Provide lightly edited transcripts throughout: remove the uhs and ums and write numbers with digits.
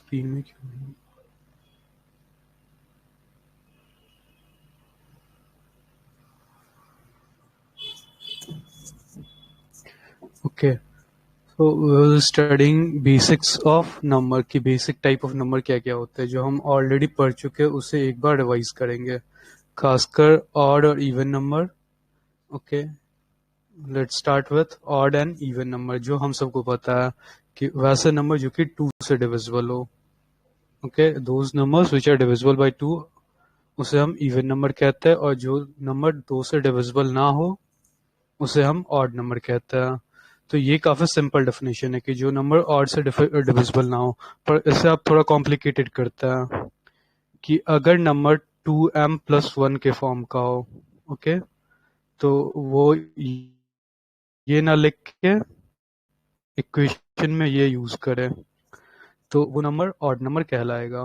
Screen में क्यों नहीं? ओके, तो स्टडिंग बेसिक्स ऑफ नंबर की बेसिक टाइप ऑफ नंबर क्या क्या होते हैं जो हम ऑलरेडी पढ़ चुके हैं, उसे एक बार रिवाइज करेंगे, खासकर ऑड और even number. Okay, let's start with odd and even number. जो हम सबको पता है कि वैसे नंबर जो कि 2 से डिविजिबल हो। Okay, those numbers which are divisible by 2 उसे हम इवन नंबर कहते हैं, और जो नंबर 2 से डिविजिबल ना हो उसे हम ऑड नंबर कहते हैं। तो ये काफी सिंपल डेफिनेशन है कि जो नंबर ऑड से डिविजिबल ना हो। पर इसे आप थोड़ा कॉम्प्लिकेटेड करते हैं कि अगर नंबर 2m+1 के फॉर्म का हो, ओके, तो वो ये ना लिख के इक्वेशन में ये यूज करें तो वो नंबर ऑड नंबर कहलाएगा।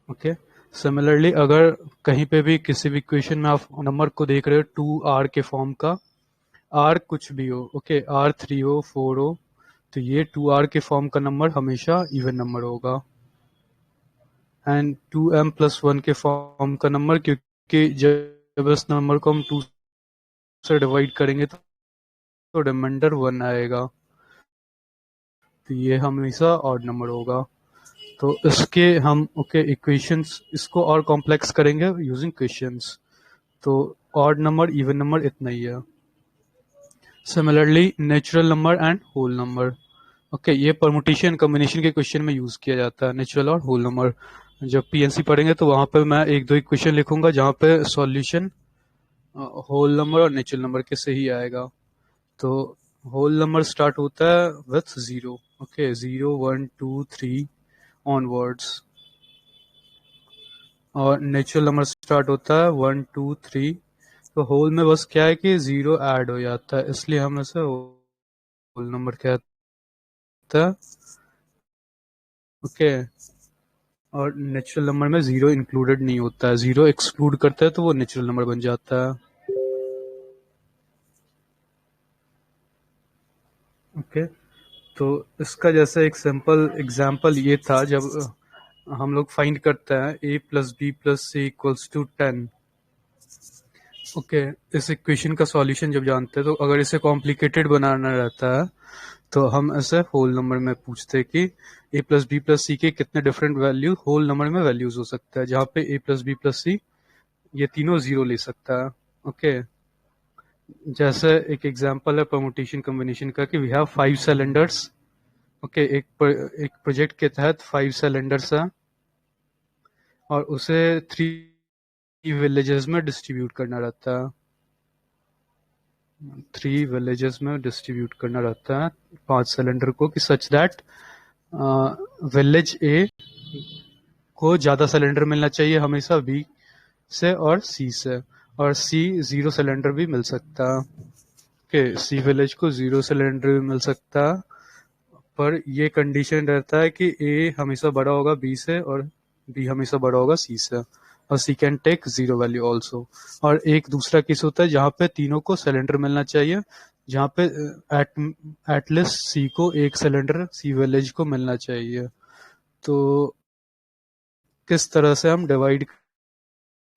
ओके, सिमिलरली अगर कहीं पे भी किसी भी इक्वेशन में आप नंबर को देख रहे हो 2r के फॉर्म का, आर कुछ भी हो, ओके, R3 हो, 4 हो, तो ये 2r के फॉर्म का नंबर हमेशा इवन नंबर होगा। एंड 2m+1 के फॉर्म का नंबर, क्योंकि जब इस नंबर को हम 2 से डिवाइड करेंगे तो रिमाइंडर 1 आएगा, तो ये हमेशा ऑड नंबर होगा। तो इसके हम ओके इक्वेशंस इसको और कॉम्प्लेक्स करेंगे यूजिंग क्वेश्चंस। तो ऑड नंबर इवन नंबर इतना ही है। Similarly natural number and whole number, okay, ये परमुटेशन कॉम्बिनेशन के क्वेश्चन में यूज किया जाता है, नेचुरल और होल नंबर। जब पीएनसी पढ़ेंगे तो वहां पे मैं एक दो इक्वेशन लिखूंगा जहां पे सॉल्यूशन होल नंबर और नेचुरल नंबर के से ही आएगा। तो होल नंबर स्टार्ट होता है विथ 0, ओके, 0 1 2 3 ऑनवर्ड्स, और नेचुरल नंबर स्टार्ट होता है 1 2 3। तो होल में बस क्या है कि 0 ऐड हो जाता है, इसलिए हम इसे होल नंबर कहते हैं। ओके, और नेचुरल नंबर में 0 इंक्लूडेड नहीं होता है, 0 एक्सक्लूड करता है तो वो नेचुरल नंबर बन जाता है। ओके, तो इसका जैसे एक सिंपल एग्जांपल ये था, जब हम लोग फाइंड करते हैं a+b+c=10। ओके, इस इक्वेशन का सॉल्यूशन जब जानते हैं तो अगर इसे कॉम्प्लिकेटेड बनाना रहता है तो हम ऐसे होल नंबर में पूछते हैं कि a+b+c के कितने डिफरेंट वैल्यू होल नंबर में वैल्यूज हो सकता है, जहाँ पे a+b+c ये तीनों 0 ले सकता है। ओके, जैसे एक एग्जांपल है परमुटेशन कॉम्बिनेशन का कि वी हैव 5 सिलेंडर्स। ओके, एक प्रोजेक्ट के तहत 5 सिलेंडर्स है और उसे 3 विलेजेस में डिस्ट्रीब्यूट करना रहता है। 3 विलेजेस में डिस्ट्रीब्यूट करना रहता है 5 सिलेंडर को, कि सच दैट विलेज ए को ज्यादा सिलेंडर मिलना चाहिए हमेशा बी से और सी से, और सी 0 सिलेंडर भी मिल सकता है। ओके, सी विलेज को 0 सिलेंडर भी मिल सकता है, पर ये कंडीशन रहता है कि ए हमेशा बड़ा होगा बी से और बी हमेशा बड़ा होगा सी से, और सी कैन टेक 0 वैल्यू ऑल्सो। और एक दूसरा केस होता है जहाँ पे तीनों को सिलेंडर मिलना चाहिए, जहाँ पे एटलीस्ट सी को एक सिलेंडर सी विलेज को मिलना चाहिए। तो किस तरह से हम डिवाइड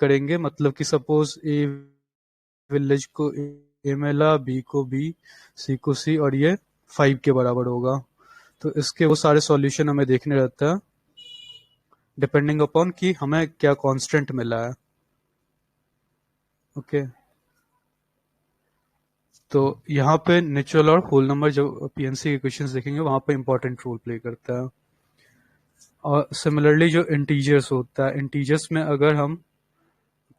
करेंगे, मतलब कि सपोज ए विलेज को ए मिला, बी को बी, सी को सी, और ये 5 के बराबर होगा। तो इसके वो सारे सॉल्यूशन हमें देखने रहता है डिपेंडिंग अपॉन कि हमें क्या कांस्टेंट मिला है। ओके, तो यहाँ पे नेचुरल और होल नंबर जो पीएनसी के क्वेश्चंस देखेंगे वहां पे इंपॉर्टेंट रोल प्ले करता है। और सिमिलरली जो इंटीजर्स होता है, इंटीजर्स में अगर हम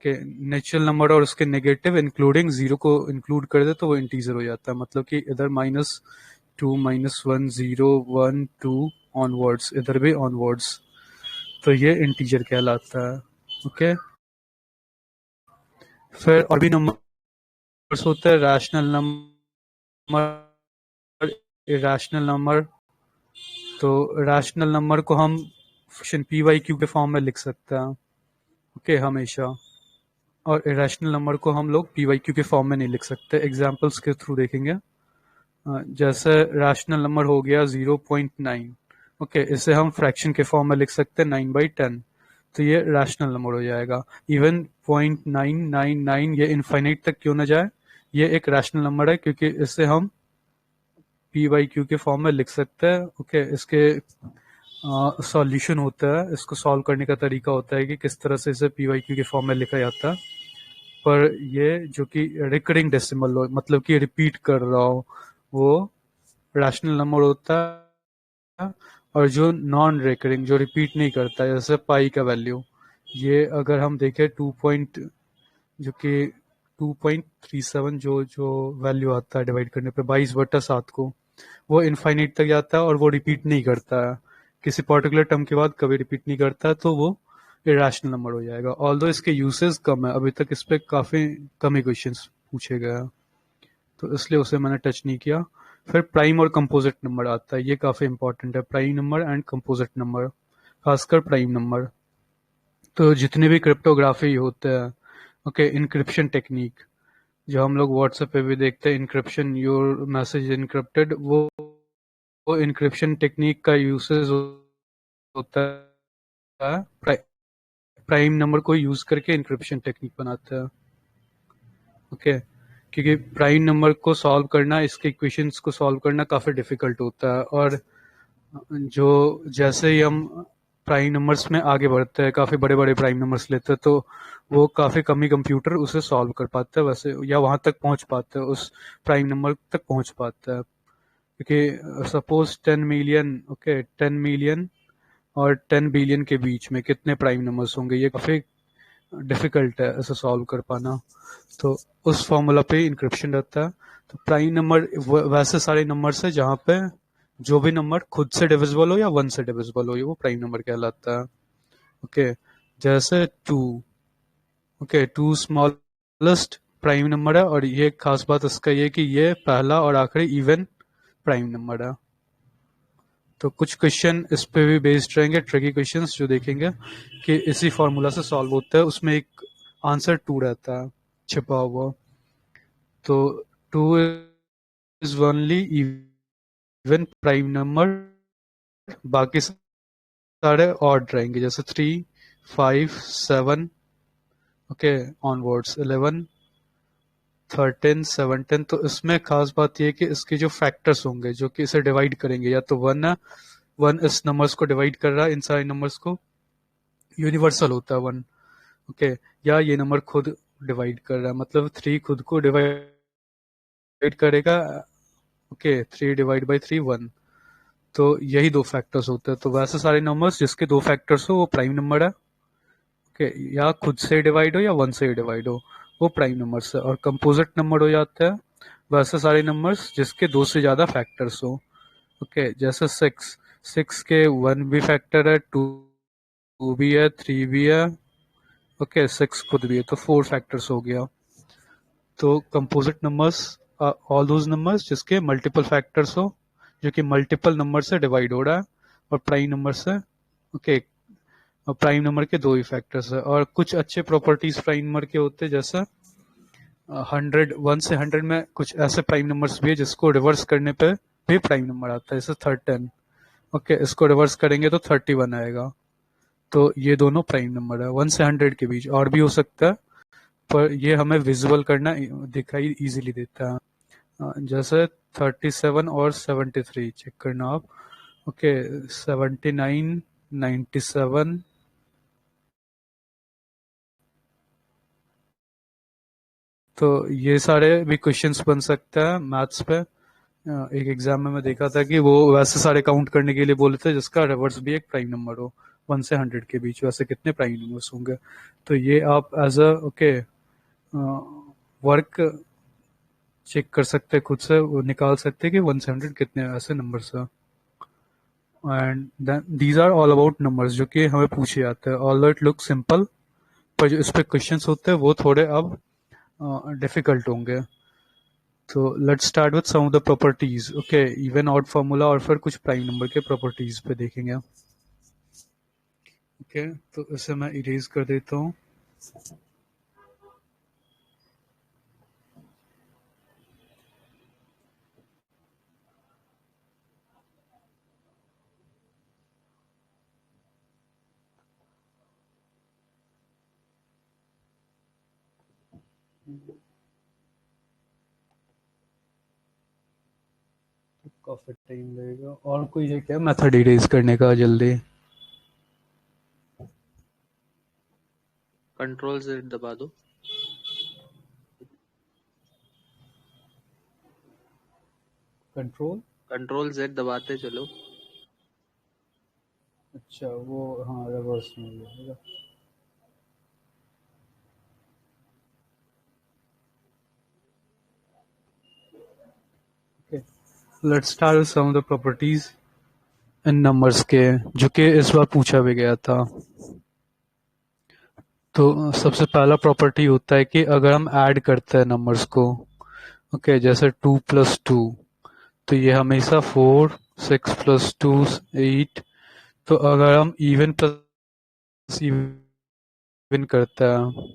के नेचुरल नंबर और उसके नेगेटिव इंक्लूडिंग 0 को इंक्लूड कर दे तो वो इंटीजर हो जाता है, मतलब कि इधर -2 -1 0 1 2 ऑनवर्ड्स, इधर भी ऑनवर्ड्स, तो ये इंटीजर कहलाता है। ओके, फिर और भी नंबर्स होते हैं, रैशनल नंबर, इरेशनल नंबर। तो रैशनल नंबर को हम फंक्शन पी वाई क्यू के फॉर्म में लिख सकते हैं, ओके, हमेशा। और इरेशनल नंबर को हम लोग पी वाई क्यू के फॉर्म में नहीं लिख सकते, एग्जाम्पल्स के थ्रू देखेंगे। जैसे रैशनल नंबर हो गया 0.9, ओके, इसे हम फ्रैक्शन के फॉर्म में लिख सकते हैं 9/10, तो ये रैशनल नंबर हो जाएगा। इवन 0.999 ये इनफाइनाइट तक क्यों ना जाए, ये एक रैशनल नंबर है क्योंकि इसे हम p/q के फॉर्म में लिख सकते हैं। ओके, इसके सॉल्यूशन होता है, इसको सॉल्व करने का तरीका होता है कि किस तरह से इसे p/q के फॉर्म में लिखा जाता है। पर ये जो कि रिकरिंग डेसिमल हो, मतलब कि रिपीट कर रहा हो, वो रैशनल नंबर होता है। और जो नॉन रिकरिंग, जो रिपीट नहीं करता है, जैसे पाई का वैल्यू, ये अगर हम देखें 2 पॉइंट, जो कि 2.37 जो जो वैल्यू आता है डिवाइड करने पे 22/7 को, वो इनफाइनाइट तक जाता है और वो रिपीट नहीं करता है, किसी पर्टिकुलर टर्म के बाद कभी रिपीट नहीं करता है, तो वो इरेशनल नंबर हो जाएगा। ऑल्दो इसके यूसेस कम है, अभी तक इस पे काफी कम ही क्वेश्चंस पूछे गए हैं, तो इसलिए उसे मैंने टच नहीं किया। फिर प्राइम और कंपोजिट नंबर आता है, ये काफी इंपॉर्टेंट है, prime number and composite number, खासकर प्राइम नंबर। तो जितने भी क्रिप्टोग्राफी होते हैं, ओके, इंक्रिप्शन टेक्निक, जो हम लोग व्हाट्सएप पे भी देखते हैं, इंक्रिप्शन, योर मैसेज इनक्रिप्टेड, वो इंक्रिप्शन टेक्निक का यूसेज होता है, प्राइम नंबर को यूज करके इंक्रिप्शन टेक्निक बनाते हैं। ओके, क्योंकि प्राइम नंबर को सॉल्व करना, इसके इक्वेशंस को सॉल्व करना काफी डिफिकल्ट होता है, और जो जैसे ही हम प्राइम नंबर्स में आगे बढ़ते हैं, काफी बड़े बड़े प्राइम नंबर्स लेते हैं, तो वो काफी कम ही कंप्यूटर उसे सॉल्व कर पाते हैं वैसे, या वहां तक पहुंच पाते हैं, उस प्राइम नंबर तक पहुंच पाते हैं। क्योंकि सपोज 10 मिलियन, ओके, 10 मिलियन और 10 बिलियन के बीच में कितने प्राइम नंबर्स होंगे, ये काफी डिफिकल्ट है ऐसे सॉल्व कर पाना। तो उस फॉर्मूला पे इंक्रिप्शन रहता है। तो प्राइम नंबर वैसे सारे नंबर्स है जहाँ पे जो भी नंबर खुद से डिविजिबल हो या वन से डिविजिबल हो, ये वो प्राइम नंबर कहलाता है। ओके, जैसे 2, ओके, 2 स्मॉलेस्ट प्राइम नंबर है, और ये खास बात इसका ये कि ये पहला और आखिरी इवन प्राइम नंबर है। तो कुछ क्वेश्चन इस पे भी बेस्ड रहेंगे, ट्रिकी क्वेश्चंस जो देखेंगे कि इसी फॉर्मूला से सॉल्व होता है, उसमें एक आंसर 2 रहता है छिपा हुआ। तो 2 is only even prime number, बाकी सारे ऑड रहेंगे, जैसे 3, 5, 7, ओके, ऑनवर्ड्स 11, 13, 17। तो इसमें खास बात यह है कि इसके जो फैक्टर्स होंगे जो कि इसे डिवाइड करेंगे, या तो वन है, वन इस नंबर्स को डिवाइड कर रहा है, इन सारे नंबर्स को, यूनिवर्सल होता है वन, ओके, या ये नंबर खुद डिवाइड कर रहा है, मतलब 3 खुद को डिवाइड करेगा, ओके, 3/3 1। तो यही दो फैक्टर्स होते हैं। तो वैसे सारे नंबर्स जिसके दो फैक्टर्स हो वो प्राइम नंबर है, ओके, या खुद से डिवाइड हो या वन से डिवाइड हो, वो प्राइम नंबर्स है। और कंपोजिट नंबर हो जाता है वैसे सारे नंबर्स जिसके दो से ज्यादा फैक्टर्स हो, ओके, जैसे 6, 6 के वन भी फैक्टर है, टू भी है, थ्री भी है, ओके, 6 खुद भी है, तो 4 फैक्टर्स हो गया। तो composite numbers all those numbers जिसके मल्टीपल फैक्टर्स हो, जो कि मल्टीपल नंबर से डिवाइड हो रहा है, और प्राइम नंबर से, ओके, और प्राइम नंबर के दो ही फैक्टर्स है। और कुछ अच्छे प्रॉपर्टीज प्राइम नंबर के होते हैं, जैसा 100, 1 से 100 में कुछ ऐसे प्राइम नंबर्स भी है जिसको रिवर्स करने पे भी प्राइम नंबर आता है, जैसे 13, ओके, इसको रिवर्स करेंगे तो 31 आएगा। तो ये दोनों प्राइम नंबर है 1 से 100 के बीच, और भी हो सकता है, पर ये हमें विजुअल करना दिखाई इजीली देता है। जैसे 37 और 73 चेक करना आप, ओके, 79, 97, तो ये सारे भी क्वेश्चंस बन सकता है मैथ्स पे। एक एग्जाम में मैं देखा था कि वो वैसे सारे काउंट करने के लिए बोले थे जिसका रिवर्स भी एक प्राइम नंबर हो, 1 से 100 के बीच वैसे कितने प्राइम नंबर्स होंगे। तो ये आप as uh, okay, work check कर सकते हैं, खुद से वो निकाल सकते हैं कि 1 से 100 कितने ऐसे नंबर्स हैं। And these are all about numbers जो कि हमें पूछे जाते हैं, ऑल इट लुक सिंपल, पर जो इस पे क्वेश्चंस होते हैं वो थोड़े अब डिफिकल्ट होंगे। तो let's start with some of the properties, okay, even odd formula, और फिर कुछ प्राइम नंबर के प्रॉपर्टीज पे देखेंगे। ओके, तो इसे मैं इरेज कर देता हूँ। तो काफी टाइम लगेगा। और कोई है क्या मेथड इरेज करने का जल्दी? कंट्रोल Z दबा दो। कंट्रोल Z दबाते चलो। अच्छा वो, हाँ रिवर्स में हो जाएगा। Okay, let's start with some of the properties in numbers के, जो कि इस बार पूछा भी गया था। तो सबसे पहला प्रॉपर्टी होता है कि अगर हम ऐड करते हैं नंबर्स को, ओके, जैसे 2 + 2, तो ये हमेशा 4, 6 + 2 8। तो अगर हम इवन प्लस इवन करते हैं,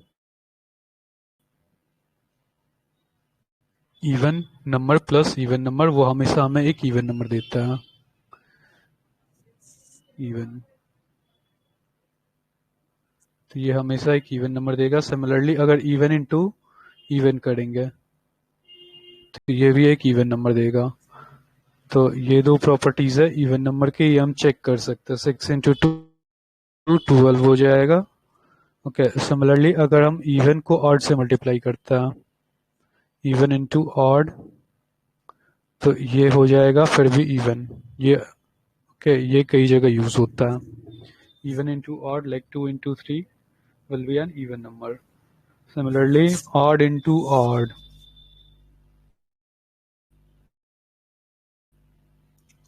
even number plus even number, वो हमेशा हमें एक इवन नंबर देता है। इवन, तो ये हमेशा एक इवन नंबर देगा। सिमिलरली अगर इवन इंटू इवन करेंगे तो ये भी एक इवन नंबर देगा। तो ये दो प्रॉपर्टीज है इवन नंबर के, ये हम चेक कर सकते हैं। 6 × 2 12 हो जाएगा। ओके, सिमिलरली अगर हम इवन को ऑड से मल्टीप्लाई करते हैं, इवन इंटू ऑड, तो ये हो जाएगा फिर भी इवन। ये ओके, ये कई जगह यूज होता है। Even into odd, like 2 × 3 will be an even number. Similarly, odd into odd,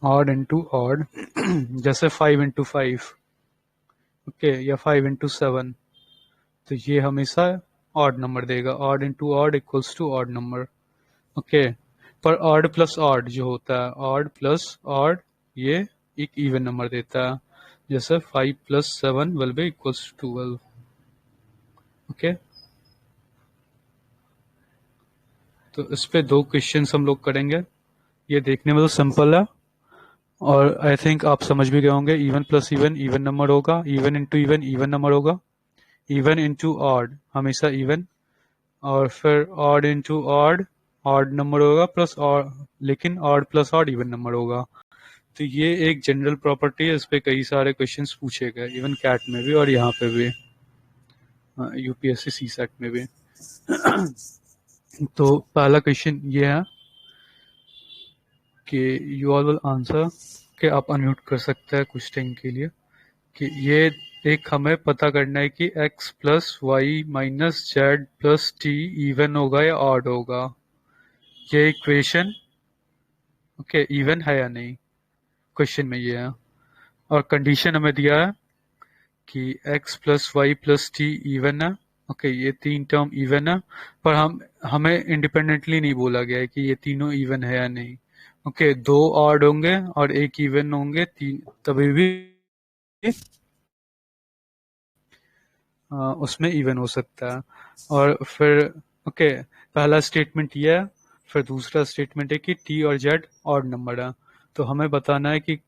odd into odd, जैसे 5 × 5, ओके, या 5 × 7, तो ये हमेशा ऑड नंबर देगा। Odd into odd equals to odd number, okay. पर ऑड प्लस ऑड जो होता है, ऑड प्लस ऑड, ये एक इवन नंबर देता है। जैसे 5 + 7 will be equals to 12, okay. तो इस पे दो क्वेश्चंस हम लोग करेंगे। ये देखने में तो सिंपल है, और आई थिंक आप समझ भी गए होंगे। Even plus even even number होगा, even into even even number होगा, इवन इंटू ऑड हमेशा इवन, और फिर odd into odd odd number होगा, प्लस ऑड, लेकिन odd plus odd even number होगा। तो ये एक जनरल प्रॉपर्टी है, इस पे कई सारे क्वेश्चंस पूछे गए, इवन कैट में भी और यहाँ पे भी, यूपीएससी सी सेट में भी। तो पहला क्वेश्चन ये है कि यू ऑल विल आंसर, कि आप अनम्यूट कर सकते हैं कुछ टाइम के लिए, कि ये एक हमें पता करना है कि x + y - z + t even होगा या ऑड होगा। ये इक्वेशन ओके इवन है या नहीं, क्वेश्चन में ये है। और कंडीशन हमें दिया है कि x + y + t इवन है, ओके, ये तीन टर्म इवन है। पर हमें इंडिपेंडेंटली नहीं बोला गया है कि ये तीनों इवन है या नहीं। ओके, दो ऑड होंगे और एक इवन होंगे, तीन तभी भी उसमें इवन हो सकता है। और फिर ओके, पहला स्टेटमेंट ये है, फिर दूसरा स्टेटमेंट है कि टी और जेड ऑड नंबर है। तो हमें बताना है कि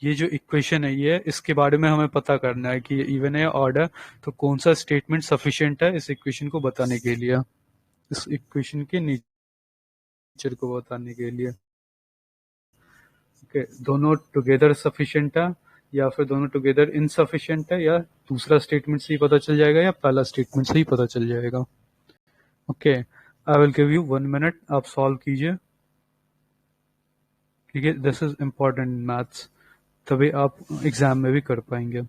ये जो इक्वेशन है, ये इसके बारे में हमें पता करना है कि ये इवन है या ऑड है। तो कौन सा स्टेटमेंट सफिशिएंट है इस इक्वेशन को बताने के लिए, इस इक्वेशन के नेचर को बताने के लिए। ओके, दोनों टुगेदर सफिशिएंट है या फिर दोनों टुगेदर इनसफिशिएंट है, या दूसरा स्टेटमेंट से ही पता चल जाएगा या पहला स्टेटमेंट से ही पता चल जाएगा। Okay, I will give you 1 minute, आप सॉल्व कीजिए, ठीक है। This is important in maths, तभी आप एग्जाम में भी कर पाएंगे।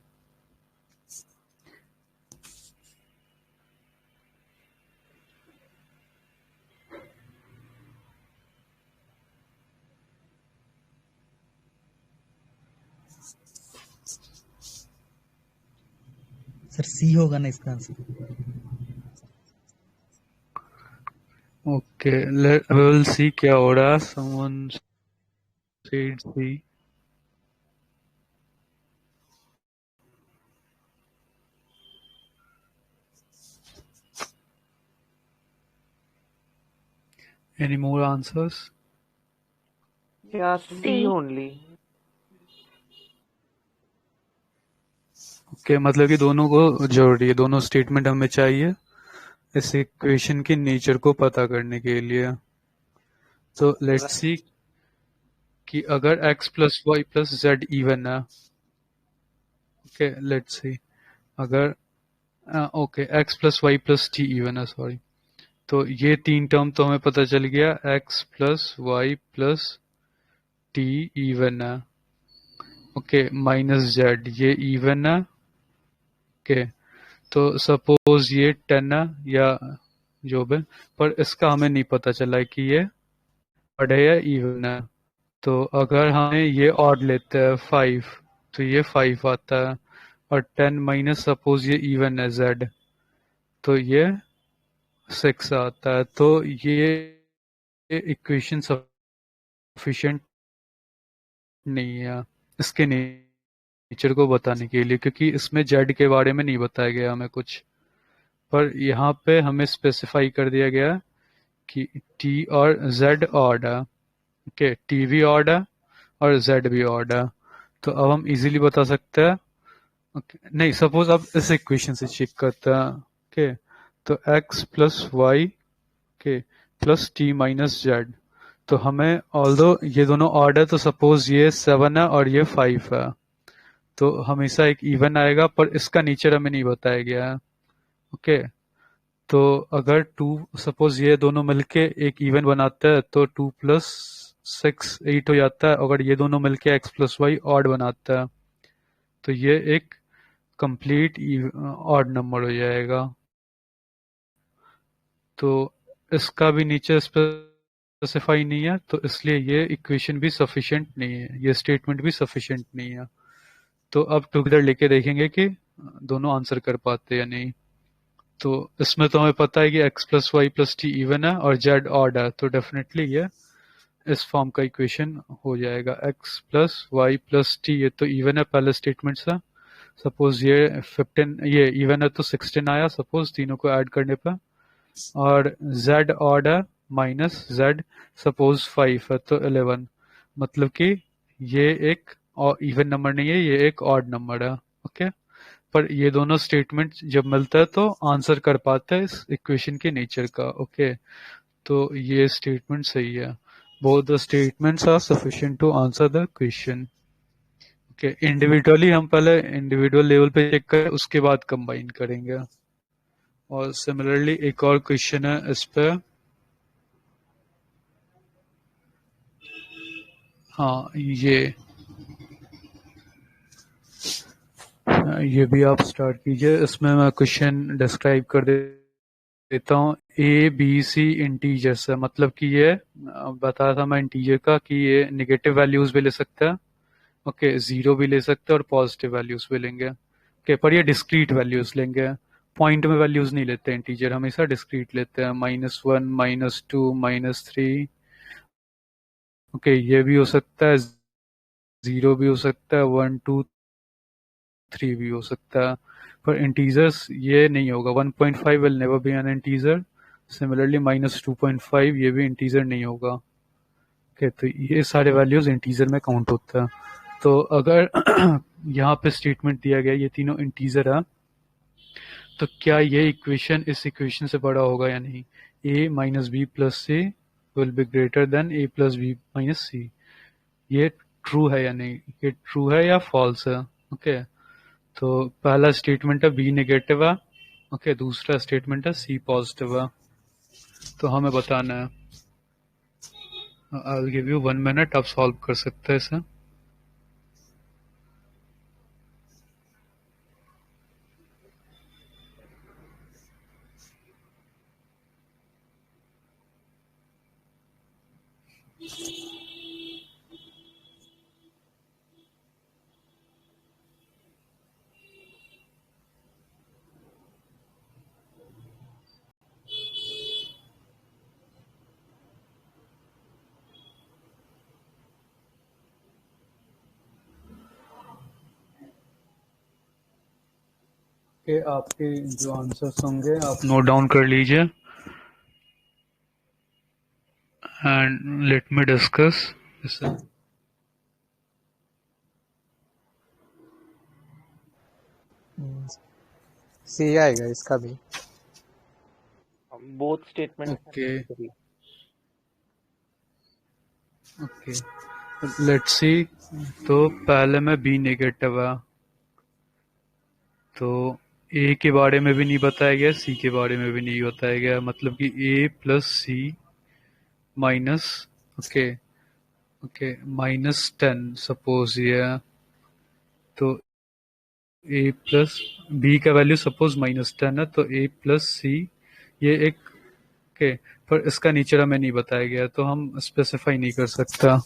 सर सी होगा ना इसका answer? Okay, we will see क्या हो रहा है। Someone said C, any more answers? Yeah, C only. Okay, मतलब कि दोनों को जरूरी है, दोनों स्टेटमेंट हमें चाहिए। इस इक्वेशन की नेचर को पता करने के लिए। तो लेट्स सी कि अगर x plus y plus z even है, ओके लेट्स सी, अगर okay x plus y plus t even है, सॉरी, तो ये तीन टर्म तो हमें पता चल गया, x plus y plus t even है, ओके, माइनस जेड ये इवन है, ओके। तो सपोज ये 10 है या जो भी, पर इसका हमें नहीं पता चला है कि ये ऑड है या इवन है। तो अगर हमें ये ऑड लेते हैं 5, तो ये 5 आता है, और 10 माइनस सपोज ये इवन है जेड, तो ये 6 आता है। तो ये इक्वेशन सफिशिएंट नहीं है इसके नेचर को बताने के लिए, क्योंकि इसमें जेड के बारे में नहीं बताया गया हमें कुछ, पर यहाँ पे हमें स्पेसिफाई कर दिया गया कि टी और जेड ऑड है, ओके, टी भी ऑड है और जेड भी ऑड है। तो अब हम इजीली बता सकते हैं, ओके, नहीं, सपोज अब इस इक्वेशन से चेक करते हैं, ओके, तो x plus y, okay, plus t minus z, तो हमें ऑल्दो ये दोनों ऑड है, तो सपोज ये 7 है और ये 5 है, तो हमेशा एक इवन आएगा, पर इसका नेचर हमें नहीं बताया गया है, ओके। तो अगर टू, सपोज ये दोनों मिलके एक इवन बनाते हैं, तो 2 प्लस 6 8 हो जाता है। अगर ये दोनों मिलके एक्स प्लस वाई ऑड बनाता है, तो ये एक कंप्लीट ऑड नंबर हो जाएगा। तो इसका भी नीचे स्पेसिफाई नहीं है, तो इसलिए ये इक्वेशन भी सफिशिएंट नहीं है, ये स्टेटमेंट भी सफिशिएंट नहीं है। तो अब टुगेदर लेके देखेंगे कि दोनों आंसर कर पाते या नहीं। तो इसमें तो हमें पता है कि x plus y plus t even है और z ऑड है, तो डेफिनेटली ये इस फॉर्म का इक्वेशन हो जाएगा। x plus y plus t, ये तो इवन है पहले स्टेटमेंट से, सपोज ये 15, ये इवन है तो 16 आया सपोज तीनों को ऐड करने पर, और z ऑड है माइनस z, सपोज 5 है तो 11, मतलब कि ये एक इवन नंबर नहीं है, ये एक ऑड नंबर है, ओके। पर ये दोनों स्टेटमेंट जब मिलता है तो आंसर कर पाता है इस इक्वेशन के नेचर का, ओके। तो ये स्टेटमेंट सही है, both the statements are sufficient to answer the question, okay. Individually हम पहले इंडिविजुअल लेवल पे चेक करें, उसके बाद कंबाइन करेंगे। और सिमिलरली एक और क्वेश्चन है इस पे, हाँ ये भी आप स्टार्ट कीजिए। इसमें मैं क्वेश्चन डिस्क्राइब कर देता हूँ। ए बी सी इंटीजर्स है, मतलब कि ये बताया था मैं इंटीजर का कि ये नेगेटिव वैल्यूज भी ले सकता है, ओके, जीरो भी ले सकते हैं और पॉजिटिव वैल्यूज भी लेंगे, ओके, पर ये डिस्क्रीट वैल्यूज लेंगे, पॉइंट में वैल्यूज नहीं लेते इंटीजर, हमेशा डिस्क्रीट लेते हैं, -1 -2 -3, ओके, ये भी हो सकता है, जीरो भी हो सकता है, 1 2 3 भी हो सकता है, पर इंटीजर्स ये नहीं होगा। 1.5 will never be N integer, similarly -2.5 ये भी इंटीजर नहीं होगा, ओके। तो ये सारे वैल्यूज इंटीजर में काउंट होता है। तो अगर यहाँ पे स्टेटमेंट दिया गया ये तीनों इंटीजर है, तो क्या ये इक्वेशन इस इक्वेशन से बड़ा होगा या नहीं, a minus B plus C will be greater than a plus B minus C, ये ट्रू है या नहीं, ये ट्रू है या फॉल्स है, ओके। तो पहला स्टेटमेंट है बी नेगेटिव है, ओके, दूसरा स्टेटमेंट है सी पॉजिटिव है। तो हमें बताना है, I will give you 1 minute, आप सॉल्व कर सकते हैं इसे। के आपके जो आंसर्स होंगे आप नोट डाउन कर लीजिए, एंड लेट मी डिस्कस इसे। सी आएगा इसका भी। both statements are okay necessary. Okay, let's सी। तो पहले में बी नेगेटिव है, तो ए के बारे में भी नहीं बताया गया, सी के बारे में भी नहीं बताया गया, मतलब कि ए प्लस सी माइनस, ओके ओके, -10 सपोज ये है। तो ए प्लस बी का वैल्यू सपोज -10 है, तो ए प्लस सी ये एक, ओके, पर इसका नेचर हमें नहीं बताया गया, तो हम स्पेसिफाई नहीं कर सकता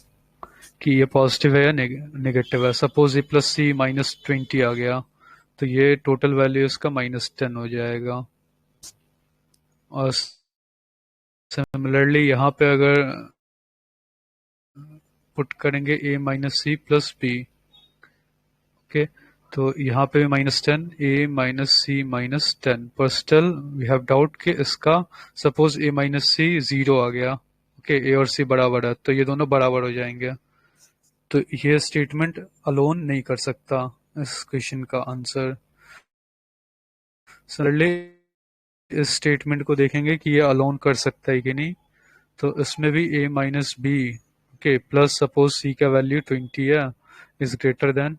कि ये पॉजिटिव है या नेगेटिव है। सपोज ए प्लस सी -20 आ गया, तो ये टोटल वैल्यू इसका -10 हो जाएगा। और सिमिलरली यहाँ पे अगर पुट करेंगे A minus C plus B, okay, तो यहाँ पे भी -10, ए माइनस सी -10, पर स्टिल वी हैव डाउट कि इसका सपोज ए माइनस सी 0 आ गया, ओके, ए और सी बराबर है, तो ये दोनों बराबर हो जाएंगे, तो ये स्टेटमेंट अलोन नहीं कर सकता इस क्वेश्चन का आंसर। सिमिलरली इस स्टेटमेंट को देखेंगे कि ये अलोन कर सकता है कि नहीं, तो इसमें भी A minus B, okay, plus suppose C का वैल्यू 20 है, is greater than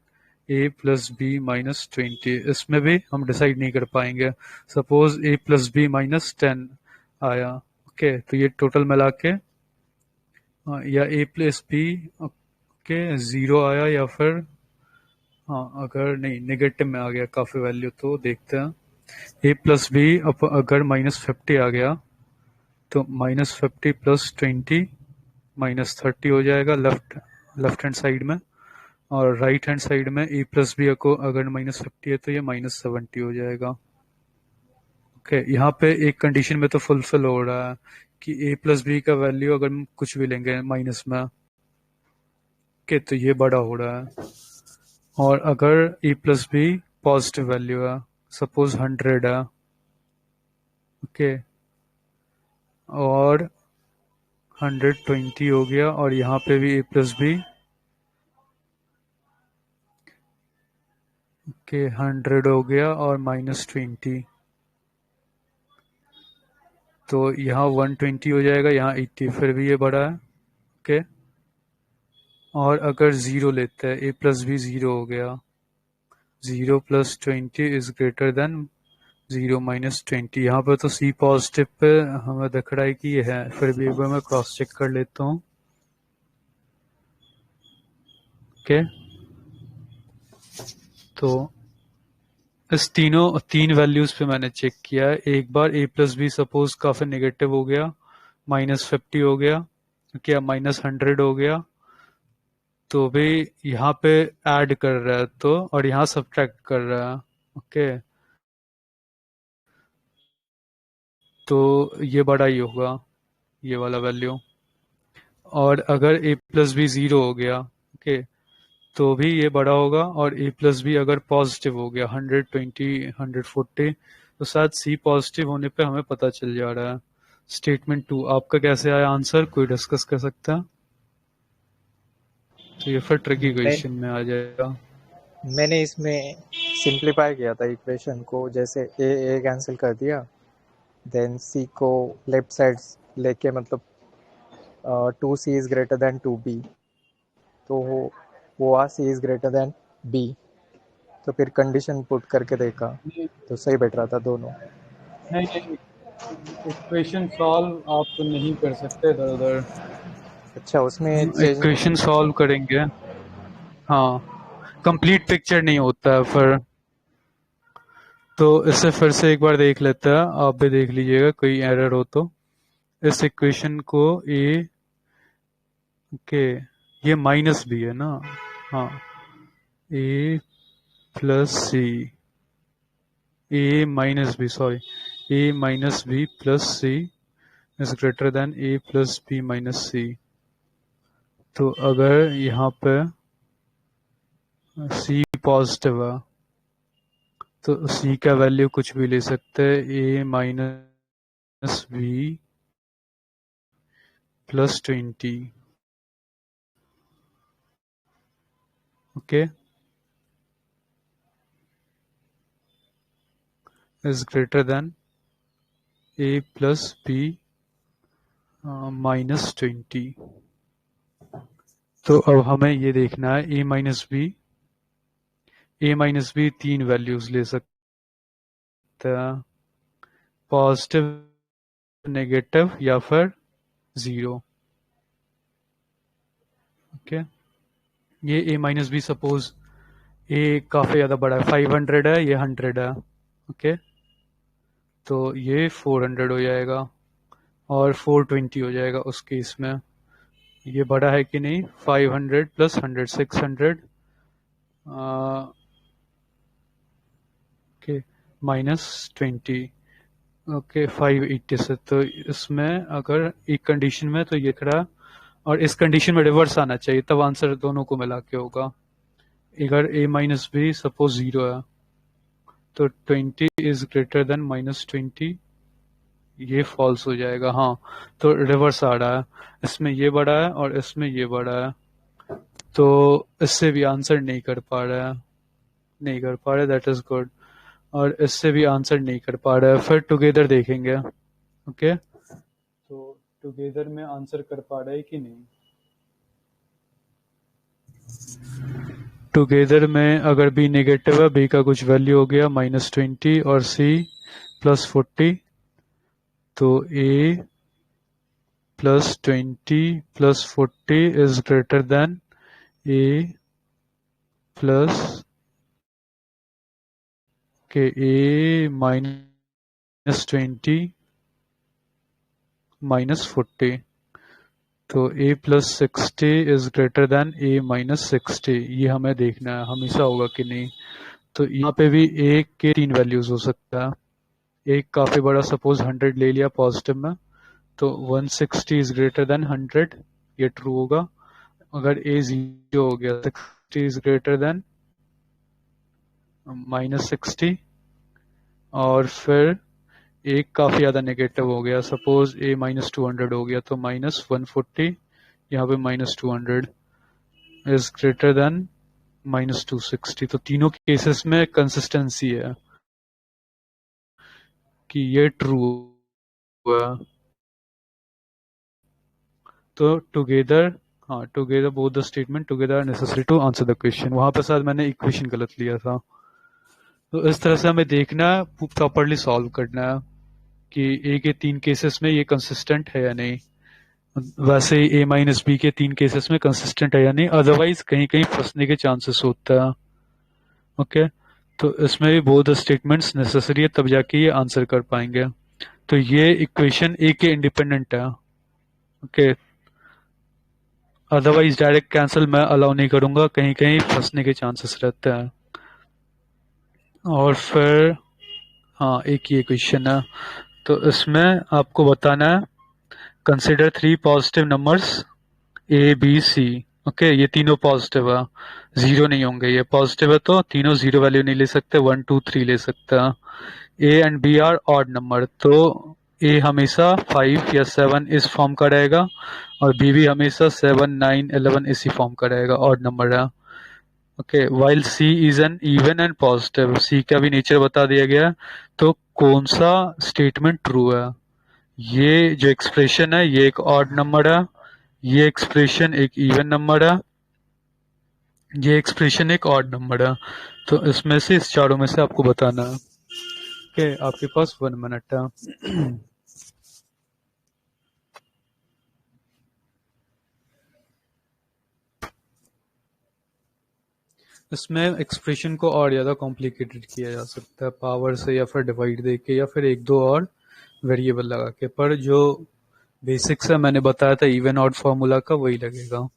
A plus B -20, इसमें भी हम डिसाइड नहीं कर पाएंगे। सपोज ए प्लस बी -10 आया, ओके, तो ये टोटल मिला के या ए प्लस बी, ओके, 0 आया, या फिर हाँ, अगर नहीं नेगेटिव में आ गया काफ़ी वैल्यू, तो देखते हैं। ए प्लस बी अगर -50 आ गया, तो -50 प्लस 20 -30 हो जाएगा लेफ्ट हैंड साइड में, और राइट हैंड साइड में ए प्लस बी को अगर -50 है तो ये -70 हो जाएगा। ओके, यहाँ पे एक कंडीशन में तो फुलफिल हो रहा है कि ए प्लस बी का वैल्यू अगर हम कुछ भी लेंगे माइनस में, ओके, तो ये बड़ा हो रहा है। और अगर ए प्लस बी पॉजिटिव वैल्यू है, सपोज 100 है, ओके, और 120 हो गया, और यहाँ पे भी ए प्लस बी, ओके, 100 हो गया और -20, तो यहाँ 120 हो जाएगा, यहाँ 80, फिर भी ये बड़ा है, ओके। और अगर 0 लेते हैं, ए प्लस बी 0 हो गया, 0 प्लस 20 इज ग्रेटर देन 0 -20, यहाँ पर तो सी पॉजिटिव पे हमें दिख रहा है कि ये है, फिर भी एक बार मैं क्रॉस चेक कर लेता हूँ, ओके। तो इस तीन वैल्यूज पे मैंने चेक किया है। एक बार ए प्लस बी सपोज काफी नेगेटिव हो गया, -50 हो गया, क्या -100 हो गया, तो भी यहाँ पे ऐड कर रहा है, तो और यहाँ सब्ट्रैक्ट कर रहा है, ओके, तो ये बड़ा ही होगा, ये वाला वैल्यू। और अगर ए प्लस बी 0 हो गया, ओके, तो भी ये बड़ा होगा, और ए प्लस बी अगर पॉजिटिव हो गया 120 140, तो शायद सी पॉजिटिव होने पे हमें पता चल जा रहा है। स्टेटमेंट 2 आपका कैसे आया आंसर, कोई डिस्कस कर सकता है? तो ये फिर ट्रिकी क्वेश्चन में आ जाएगा। मैंने इसमें सिंप्लीफाई किया था इक्वेशन को, जैसे ए कैंसिल कर दिया, देन सी को लेफ्ट साइड लेके, मतलब 2c is greater then 2b, तो वो आ सी इज ग्रेटर देन b, तो फिर कंडीशन पुट करके देखा तो सही बैठ रहा था दोनों। नहीं नहीं, इक्वेशन सॉल्व आप तो नहीं कर सकते इधर उधर, अच्छा, उसमें चेंज नहीं इक्वेशन सॉल्व करेंगे, हाँ, कंप्लीट पिक्चर नहीं होता है फिर। तो इसे फिर से एक बार देख लेते हैं, आप भी देख लीजिएगा कोई एरर हो तो। इस इक्वेशन को ए के, ये माइनस बी है ना, हाँ, A plus C, A minus B, sorry, A minus B plus C is greater than A plus B minus C. तो अगर यहाँ पे सी पॉजिटिव है, तो सी का वैल्यू कुछ भी ले सकते हैं, A minus B plus 20, okay, is greater than A plus B -20। तो अब हमें ये देखना है ए माइनस बी तीन वैल्यूज ले सकते हैं, पॉजिटिव, नेगेटिव या फिर जीरो। ओके, ये ए माइनस बी सपोज ए काफ़ी ज़्यादा बड़ा है, 500 है, ये 100 है। ओके, तो ये 400 हो जाएगा और 420 हो जाएगा उस केस में। ये बड़ा है कि नहीं, 500 प्लस 100 600, ओके, -20, ओके 580 से। तो इसमें अगर एक कंडीशन में तो ये खड़ा, और इस कंडीशन में रिवर्स आना चाहिए, तब आंसर दोनों को मिला के होगा। अगर a minus b suppose zero है तो 20 इज ग्रेटर देन -20, ये फॉल्स हो जाएगा। हाँ, तो रिवर्स आ रहा है, इसमें ये बड़ा है और इसमें ये बड़ा है, तो इससे भी आंसर नहीं कर पा रहा है, दैट इज गुड। और इससे भी आंसर नहीं कर पा रहा है, फिर टुगेदर देखेंगे। ओके, तो टुगेदर में आंसर कर पा रहा है कि नहीं। टुगेदर में अगर बी नेगेटिव है, बी का कुछ वैल्यू हो गया -20 और सी +40, तो ए +20 +40 is greater than A plus के ए -20 -40, तो a +60 is greater than a -60। ये हमें देखना है हमेशा होगा कि नहीं। तो यहाँ पे भी a के तीन वैल्यूज हो सकता है, एक काफी बड़ा, सपोज 100 ले लिया पॉजिटिव में, तो 160 इज ग्रेटर देन 100, ये ट्रू होगा। अगर a 0 हो गया, 60 इज ग्रेटर देन -60, और फिर एक काफी ज्यादा नेगेटिव हो गया, सपोज a -200 हो गया, तो -140, यहाँ पे -200 इज ग्रेटर देन -260। तो तीनों केसेस में कंसिस्टेंसी है कि ये ट्रू हुआ। तो टुगेदर, हाँ, together both the statement together are necessary to answer the question. वहां पर शायद मैंने इक्वेशन गलत लिया था। तो इस तरह से हमें देखना है, प्रॉपरली सॉल्व करना है कि ए के तीन केसेस में ये कंसिस्टेंट है या नहीं। वैसे ही ए माइनस बी के तीन केसेस में कंसिस्टेंट है या नहीं, अदरवाइज कहीं कहीं फंसने के चांसेस होता है। ओके, तो इसमें भी बोथ स्टेटमेंट्स नेसेसरी है, तब जाके ये आंसर कर पाएंगे। तो ये इक्वेशन ए के इंडिपेंडेंट है। ओके, अदरवाइज डायरेक्ट कैंसिल मैं अलाउ नहीं करूंगा, कहीं कहीं फंसने के चांसेस रहते हैं। और फिर हाँ, एक ये क्वेश्चन है, तो इसमें आपको बताना है consider three positive numbers a b c. Okay, ये तीनों पॉजिटिव है, जीरो नहीं होंगे, ये पॉजिटिव है तो तीनों जीरो वैल्यू नहीं ले सकते, 1 2 3 ले सकते हैं। A and b are odd number, तो ए हमेशा 5 या 7 इस फॉर्म का रहेगा, और बी भी हमेशा 7 9 11 इसी फॉर्म का रहेगा, ऑड नंबर है। Okay, while C is an even and positive, C का भी नेचर बता दिया गया है, तो कौन सा स्टेटमेंट ट्रू है। ये जो एक्सप्रेशन है ये एक ऑड नंबर है, ये एक्सप्रेशन एक इवन नंबर है, ये एक्सप्रेशन एक ऑड नंबर है। तो इसमें से इस चारों में से आपको बताना है। ओके, आपके पास 1 मिनट है। इसमें एक्सप्रेशन को और ज़्यादा कॉम्प्लिकेटेड किया जा सकता है, पावर से या फिर डिवाइड दे के या फिर एक दो और वेरिएबल लगा के, पर जो बेसिक्स है मैंने बताया था इवन ऑड फॉर्मूला का, वही लगेगा।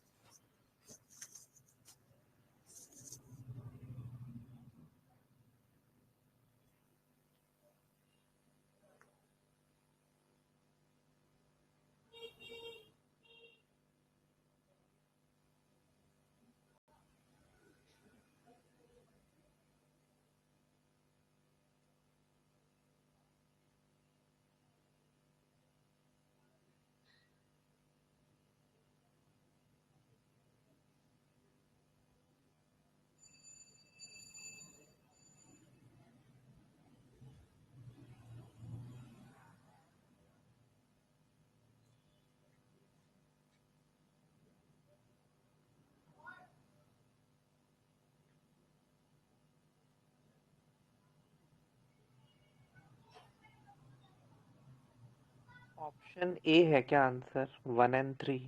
ऑप्शन ए है क्या answer 1 and 3?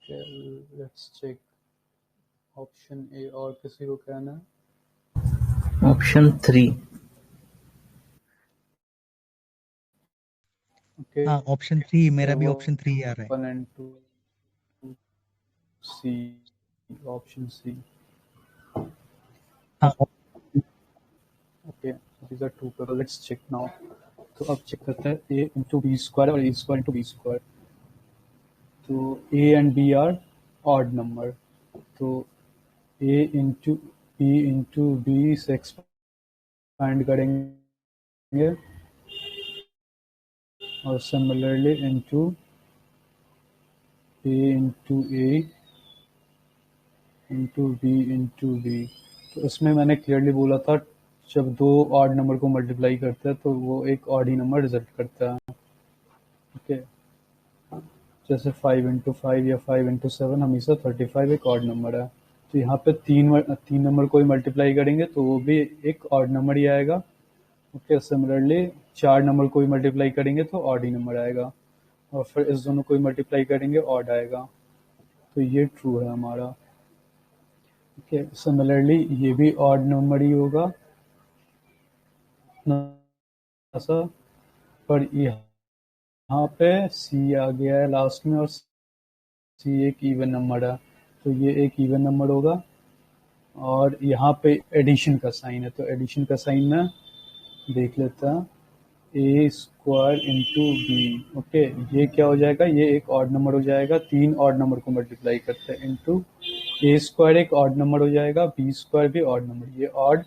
Okay, let's check option A और किसी को कहना है? ऑप्शन 3। ओके हाँ ऑप्शन 3, मेरा भी वो ऑप्शन 3 आ रहा है। 1 and 2 सी, ऑप्शन सी। हाँ okay these are two people, let's check now। तो अब चेक करते हैं a इंटू बी स्क्वायर और a square into b square. तो a and b are odd number, तो a इंटू बी से expand करेंगे और similarly into a into b. तो इसमें मैंने क्लियरली बोला था जब दो ऑड नंबर को मल्टीप्लाई करते हैं तो वो एक ऑड ही नंबर रिजल्ट करता है। ओके जैसे 5 इंटू 5 या 5 इंटू 7 हमेशा 35 एक ऑड नंबर है। तो यहाँ पे तीन नंबर को ही मल्टीप्लाई करेंगे तो वो भी एक ऑड नंबर ही आएगा। ओके सिमिलरली 4 नंबर को ही मल्टीप्लाई करेंगे तो ऑड ही नंबर आएगा और फिर इस दोनों को ही मल्टीप्लाई करेंगे ऑड आएगा। तो ये ट्रू है हमारा। ओके सिमिलरली ये भी ऑड नंबर ही होगा ऐसा, पर यहाँ पे सी आ गया है लास्ट में और सी एक इवन नंबर है तो ये एक इवन नंबर होगा। और यहाँ पे एडिशन का साइन है तो एडिशन का साइन में देख लेता है ए स्क्वायर इंटू बी। ओके ये क्या हो जाएगा, ये एक ऑड नंबर हो जाएगा, तीन ऑड नंबर को मल्टीप्लाई करते हैं इंटू ए स्क्वायर एक ऑड नंबर हो जाएगा, बी स्क्वायर भी ऑड नंबर, ये ऑड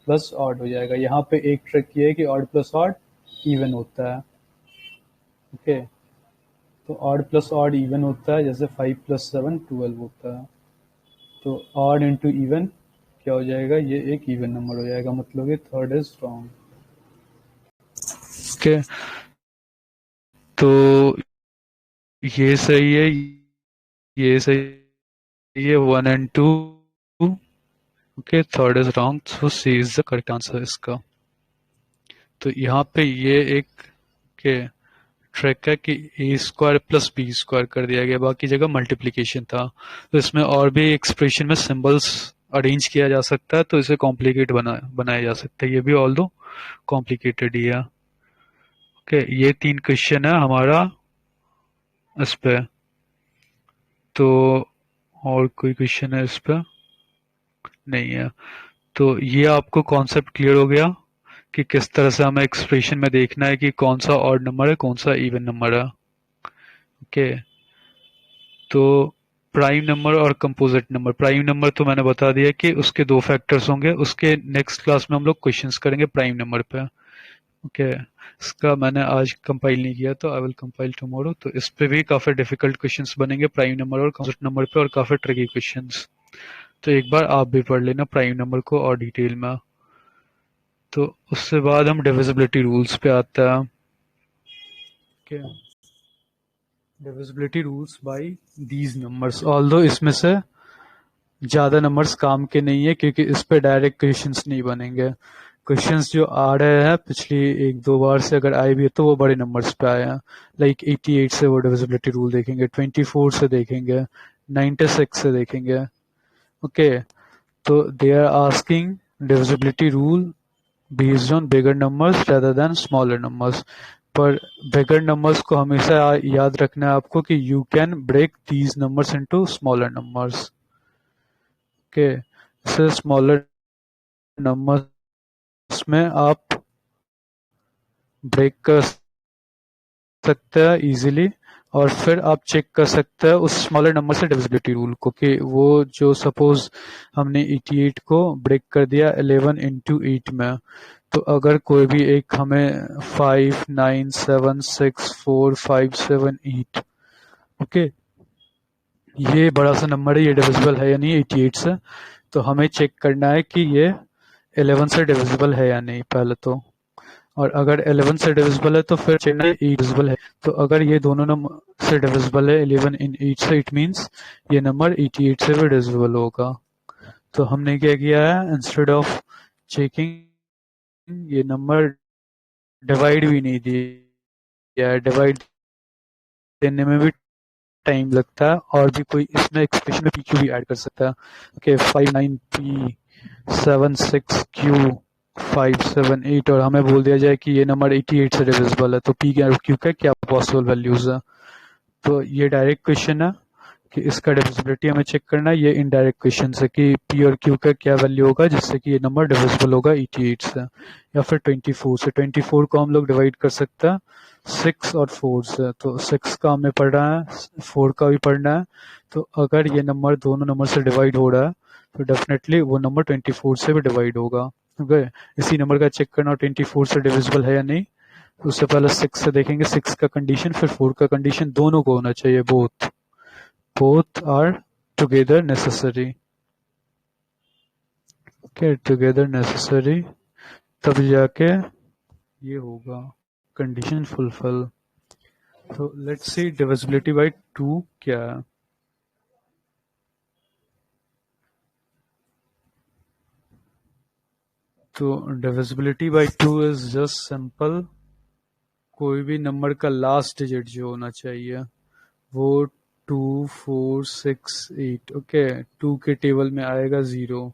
प्लस ऑड हो जाएगा। यहाँ पे एक ट्रिक ये है कि ऑड प्लस ऑड इवन होता है। ओके तो ऑड प्लस ऑड इवन होता है, जैसे 5 + 7 12 होता है। तो ऑड इंटू इवन क्या हो जाएगा, ये एक इवन नंबर हो जाएगा, मतलब ये थर्ड इज रॉन्ग। ओके तो ये सही है, ये सही है 1 and 2। Okay third is wrong, so c is the correct answer इसका। तो यहाँ पे ये एक के ट्रिक है कि ए स्क्वायर प्लस बी स्क्वायर कर दिया गया, बाकी जगह मल्टीप्लिकेशन था। तो इसमें और भी एक्सप्रेशन में सिंबल्स अरेंज किया जा सकता है तो इसे कॉम्प्लिकेट बनाया जा सकता है, ये भी ऑल दो कॉम्प्लिकेटेड ही है। ओके ये 3 क्वेश्चन है हमारा इस पे। तो और कोई क्वेश्चन है इस पे नहीं है। तो ये आपको कॉन्सेप्ट क्लियर हो गया कि किस तरह से हमें एक्सप्रेशन में देखना है कि कौन सा ऑड नंबर है कौन सा इवन नंबर है। ओके तो प्राइम नंबर और कंपोजिट नंबर, प्राइम नंबर तो मैंने बता दिया कि उसके 2 फैक्टर्स होंगे, उसके नेक्स्ट क्लास में हम लोग क्वेश्चंस करेंगे प्राइम नंबर पे। ओके इसका मैंने आज कंपाइल नहीं किया तो आई विल कंपाइल टुमारो। तो इस पे भी काफी डिफिकल्ट क्वेश्चंस बनेंगे प्राइम नंबर और कंपोजिट नंबर पे और काफी ट्रिकी क्वेश्चंस। तो एक बार आप भी पढ़ लेना प्राइम नंबर को और डिटेल में। तो उससे बाद हम डिविजिबिलिटी रूल्स पे आते हैं। Okay divisibility rules by these numbers, although इसमें से ज़्यादा नंबर्स काम के नहीं है क्योंकि इस पे डायरेक्ट क्वेश्चंस नहीं बनेंगे। क्वेश्चंस जो आ रहे हैं पिछली 1-2 बार से अगर आए भी है तो वो बड़े नंबर्स पे आए हैं, लाइक 88 से वो डिविजिबिलिटी रूल देखेंगे, 24 से देखेंगे, 96 से देखेंगे। ओके तो they are asking divisibility rule based on bigger numbers rather than smaller numbers. पर बिगर नंबर्स को हमेशा याद रखना है आपको कि you can break these numbers into smaller numbers. Okay इससे स्मॉलर नंबर्स में आप ब्रेक कर सकते हैं इजीली और फिर आप चेक कर सकते हैं उस स्मॉलर नंबर से डिविजिबिलिटी रूल को कि वो जो सपोज हमने 88 को ब्रेक कर दिया 11 इंटू 8 में, तो अगर कोई भी एक हमें 5 9 7 6 4 5 7 8 ओके ये बड़ा सा नंबर है, ये डिविजिबल है या नहीं 88 से, तो हमें चेक करना है कि ये 11 से डिविजिबल है या नहीं पहले तो। और अगर 11 से डिविजिबल है तो फिर चेक करना है 8 डिविजिबल है। तो अगर ये दोनों नंबर से डिविजिबल है 11 इन 8 से, इट मीन्स ये नंबर 88 से भी डिविजिबल होगा। तो हमने क्या किया है, इंस्टेड ऑफ चेकिंग ये नंबर डिवाइड भी नहीं दिए है, डिवाइड देने में भी टाइम लगता है, और भी कोई इसमें एक्सप्रेशन में PQ भी ऐड कर सकता है। ओके 59P76Q578, और हमें बोल दिया जाए कि ये नंबर 88 से डिविजिबल है, तो P और Q का क्या पॉसिबल वैल्यूज है। तो ये डायरेक्ट क्वेश्चन है कि इसका डिविजिबिलिटी हमें चेक करना है। ये इनडायरेक्ट क्वेश्चन है कि P और Q का क्या वैल्यू होगा जिससे कि ये नंबर डिविजिबल होगा 88 से, या फिर 24 से। 24 को हम लोग डिवाइड कर सकते हैं 6 और 4 से, तो 6 का हमें पढ़ना है, 4 का भी पढ़ना है। तो अगर ये नंबर दोनों नंबर से डिवाइड हो रहा है तो डेफिनेटली वो नंबर 24 से भी डिवाइड होगा। ओके, इसी नंबर का चेक करना 24 से डिविजिबल है या नहीं। तो उससे पहले 6 से देखेंगे, 6 का कंडीशन फिर 4 का कंडीशन, दोनों को होना चाहिए, both are together necessary। okay, together necessary, तब जाके ये होगा कंडीशन फुलफिल। तो लेट्स सी डिविजिबिलिटी बाय 2 क्या है। तो divisibility bye 2 is just simple, कोई भी नंबर का लास्ट डिजिट जो होना चाहिए वो 2 4 6 8। ओके, 2 के टेबल में आएगा 0,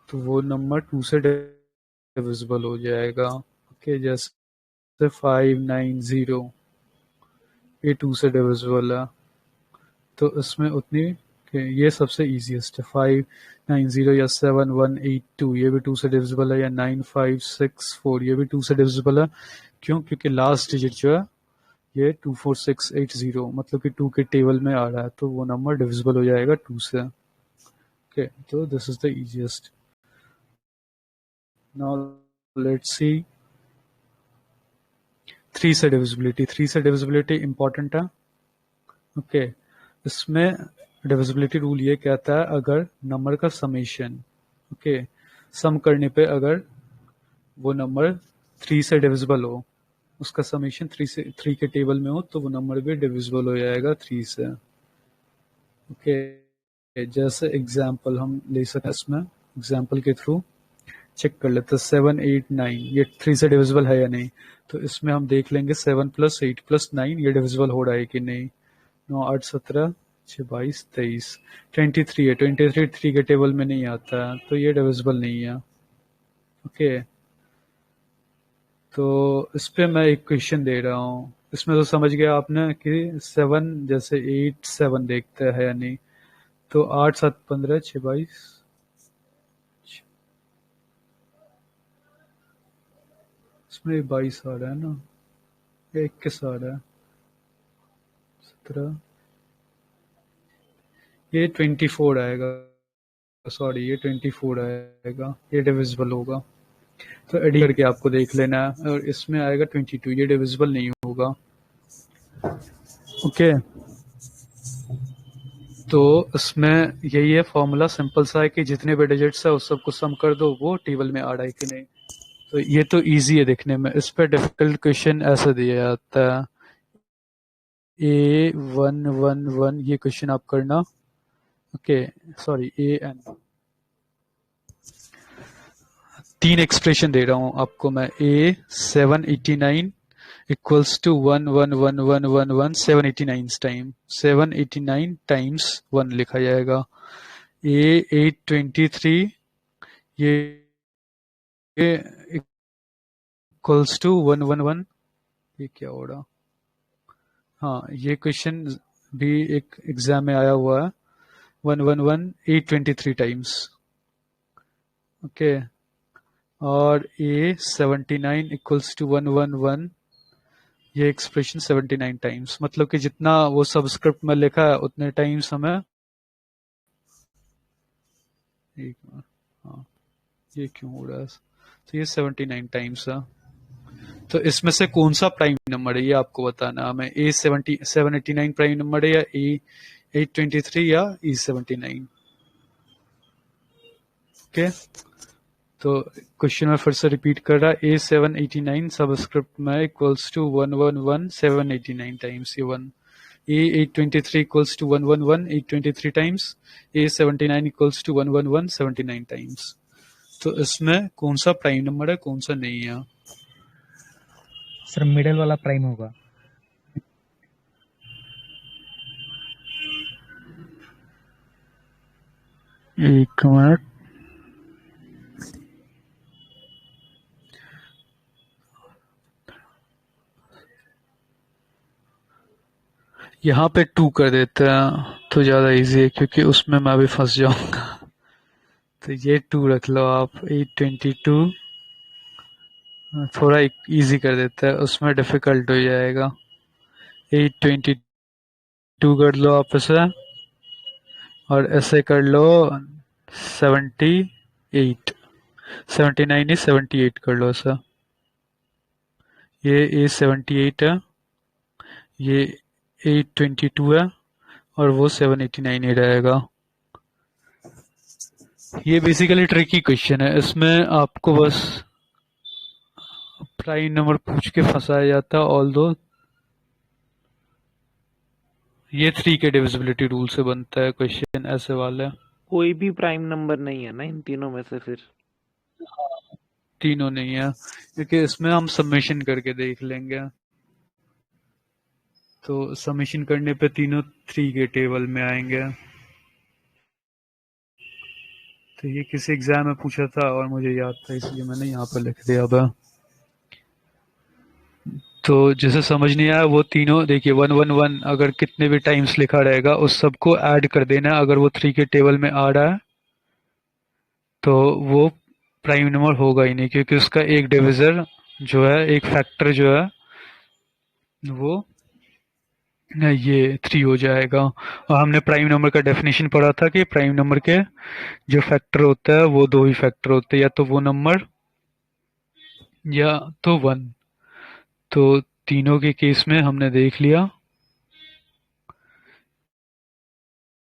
तो वो नंबर 2 से डिविजिबल हो जाएगा। ओके, जैसे 590, ये 2 से डिविजिबल है, तो इसमें उतनी ये सबसे इजीएस्ट है। 590 या 7182 ये भी 2 से डिविजिबल है, या 9564 ये भी 2 से डिविजिबल है। क्यों? क्योंकि लास्ट डिजिट जो है ये 24680, मतलब कि 2 के टेबल में आ रहा है, तो वो नंबर डिविजिबल हो जाएगा 2 से। ओके, तो this is the easiest. Now let's see 3 से डिविजिबिलिटी। 3 से डिविजिबिलिटी इंपॉर्टेंट है। ओके, इसमें डिविजिबिलिटी रूल ये कहता है अगर नंबर का समेशन, ओके, सम करने पे अगर वो नंबर 3 से डिविजिबल हो, उसका समेशन 3 के टेबल में हो, तो वो नंबर भी डिविजिबल हो जाएगा 3 से। ओके, जैसे एग्जांपल हम ले सकते हैं, इसमें एग्जांपल के थ्रू चेक कर लेते हैं। 789 ये 3 से डिविजिबल है या नहीं, तो इसमें हम देख लेंगे 7 + 8 + 9 ये डिविजिबल हो रहा है कि नहीं। 9 8 17 6 22 23 23 है, 23 3 के टेबल में नहीं आता है, तो ये डिविजिबल नहीं है। ओके, तो इस पे मैं एक क्वेश्चन दे रहा हूँ, इसमें तो समझ गया आपने कि 7 जैसे 8 7 देखते हैं या नहीं। तो 8 7 15 6 22, इसमें 22 आ रहा है ना, या 21 आ रहा है, 17, ये 24 आएगा, सॉरी ये 24 आएगा, ये डिविजिबल होगा। तो एडिट करके आपको देख लेना है, और इसमें आएगा 22, ये डिविजिबल नहीं होगा। ओके, तो इसमें यही है फॉर्मूला, सिंपल सा है कि जितने भी डिजिट्स है उस सबको सम कर दो, वो टेबल में आ रहा है कि नहीं। तो ये तो इजी है देखने में। इस पर डिफिकल्ट क्वेश्चन ऐसा दिया जाता है, A111 ये क्वेश्चन आप करना। ओके, सॉरी AN, 3 एक्सप्रेशन दे रहा हूं आपको मैं। A789 equals to 11111 789 time, 789 times 1 लिखा जाएगा। A823 ये इक्वल्स टू 111, ये क्या हो रहा, हाँ ये क्वेश्चन भी एक एग्जाम में आया हुआ है, 111 823 टाइम्स। ओके, और A79 इक्वल्स टू 111, ये एक्सप्रेशन 79 टाइम्स, मतलब कि जितना वो सबस्क्रिप्ट में लिखा है उतने टाइम्स हमें, एक बार, हाँ ये क्यों हो रहा है, तो ये 79 टाइम्स है। तो इसमें से कौन सा प्राइम नंबर है ये आपको बताना है हमें। A789 प्राइम नंबर है, या A823, या E79। ओके, तो क्वेश्चन में फिर से रिपीट कर रहा है। A789 सबस्क्रिप्ट में इक्वल्स टू 111 789 टाइम्स, ये 1। A823 equals to 111 823 times, A79 equals to 111 79 times. तो इसमें कौन सा प्राइम नंबर है, कौन सा नहीं है? सर मिडिल वाला प्राइम होगा। एक मिनट, यहाँ पे 2 कर देते हैं तो ज़्यादा इजी है, क्योंकि उसमें मैं भी फंस जाऊंगा। तो ये 2 रख लो आप। 822 थोड़ा इजी कर देता है, उसमें डिफिकल्ट हो जाएगा। 822 कर लो आप इसे, और ऐसे कर लो 78, 79 नहीं 78 कर लो इसे। ये 878 है, ये 822 है, और वो 789 ही रहेगा। ये बेसिकली ट्रिकी क्वेश्चन है, इसमें आपको बस प्राइम नंबर पूछ के फंसाया जाता है। ऑल्दो ये 3 के डिविजिबिलिटी रूल से बनता है क्वेश्चन ऐसे वाले। कोई भी प्राइम नंबर नहीं है ना इन तीनों में से? फिर तीनों नहीं है, क्योंकि इसमें हम सबमिशन करके देख लेंगे। तो सबमिशन करने पे तीनों 3 के टेबल में आएंगे। तो ये किसी एग्जाम में पूछा था और मुझे याद था, इसलिए मैंने यहाँ पर लिख दिया था। तो जिसे समझ नहीं आया वो तीनों देखिए 111 अगर कितने भी टाइम्स लिखा रहेगा उस सबको ऐड कर देना है। अगर वो 3 के टेबल में आ रहा है तो वो प्राइम नंबर होगा ही नहीं, क्योंकि उसका एक डिविजर जो है, एक फैक्टर जो है वो ये 3 हो जाएगा। और हमने प्राइम नंबर का डेफिनेशन पढ़ा था कि प्राइम नंबर के जो फैक्टर होता है वो 2 ही फैक्टर होते हैं, या तो वो नंबर या तो 1। तो तीनों के केस में हमने देख लिया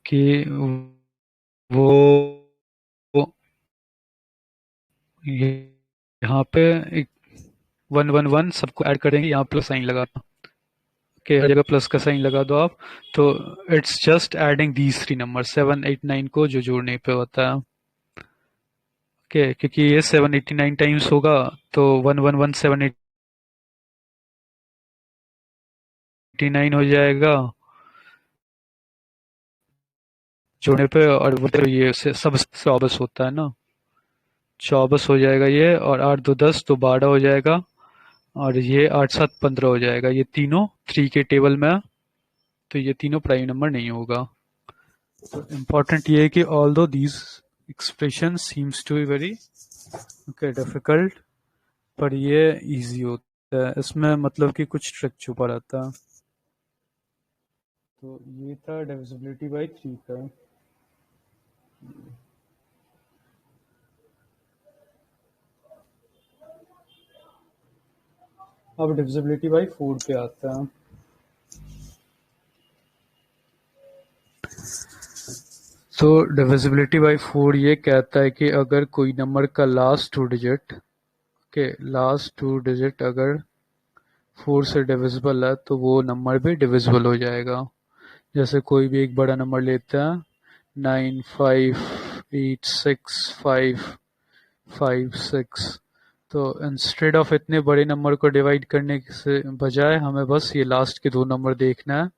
कि वो ये यहाँ पे 111 सबको ऐड करेंगे, यहाँ प्लस साइन लगा के हर जगह प्लस का साइन लगा दो आप। तो it's just adding these 3 number 789 को जो जोड़ने पे होता है। ओके, क्योंकि ये 789 टाइम्स होगा तो 111 789 हो जाएगा जोड़ने पे। और वो तो ये सब 24 होता है ना, 24 हो जाएगा ये, और 8 2 10 तो 12 हो जाएगा, और ये 8 7 15 हो जाएगा। ये तीनों 3 के टेबल में है, तो ये तीनों प्राइम नंबर नहीं होगा। तो इम्पोर्टेंट ये है कि although these expression seems to be very difficult, पर ये इजी होता है, इसमें मतलब कि कुछ ट्रिक छुपा रहता है। तो ये था डिविजिबिलिटी बाय 3 का। अब डिविजिबिलिटी बाय 4 पे आता है। तो डिविजिबिलिटी बाय 4 ये कहता है कि अगर कोई नंबर का लास्ट 2 डिजिट लास्ट 2 डिजिट अगर 4 से डिविजिबल है तो वो नंबर भी डिविजिबल हो जाएगा। जैसे कोई भी एक बड़ा नंबर लेते हैं 9586556, तो इंस्टेड ऑफ इतने बड़े नंबर को डिवाइड करने से बजाय हमें बस ये लास्ट के 2 नंबर देखना है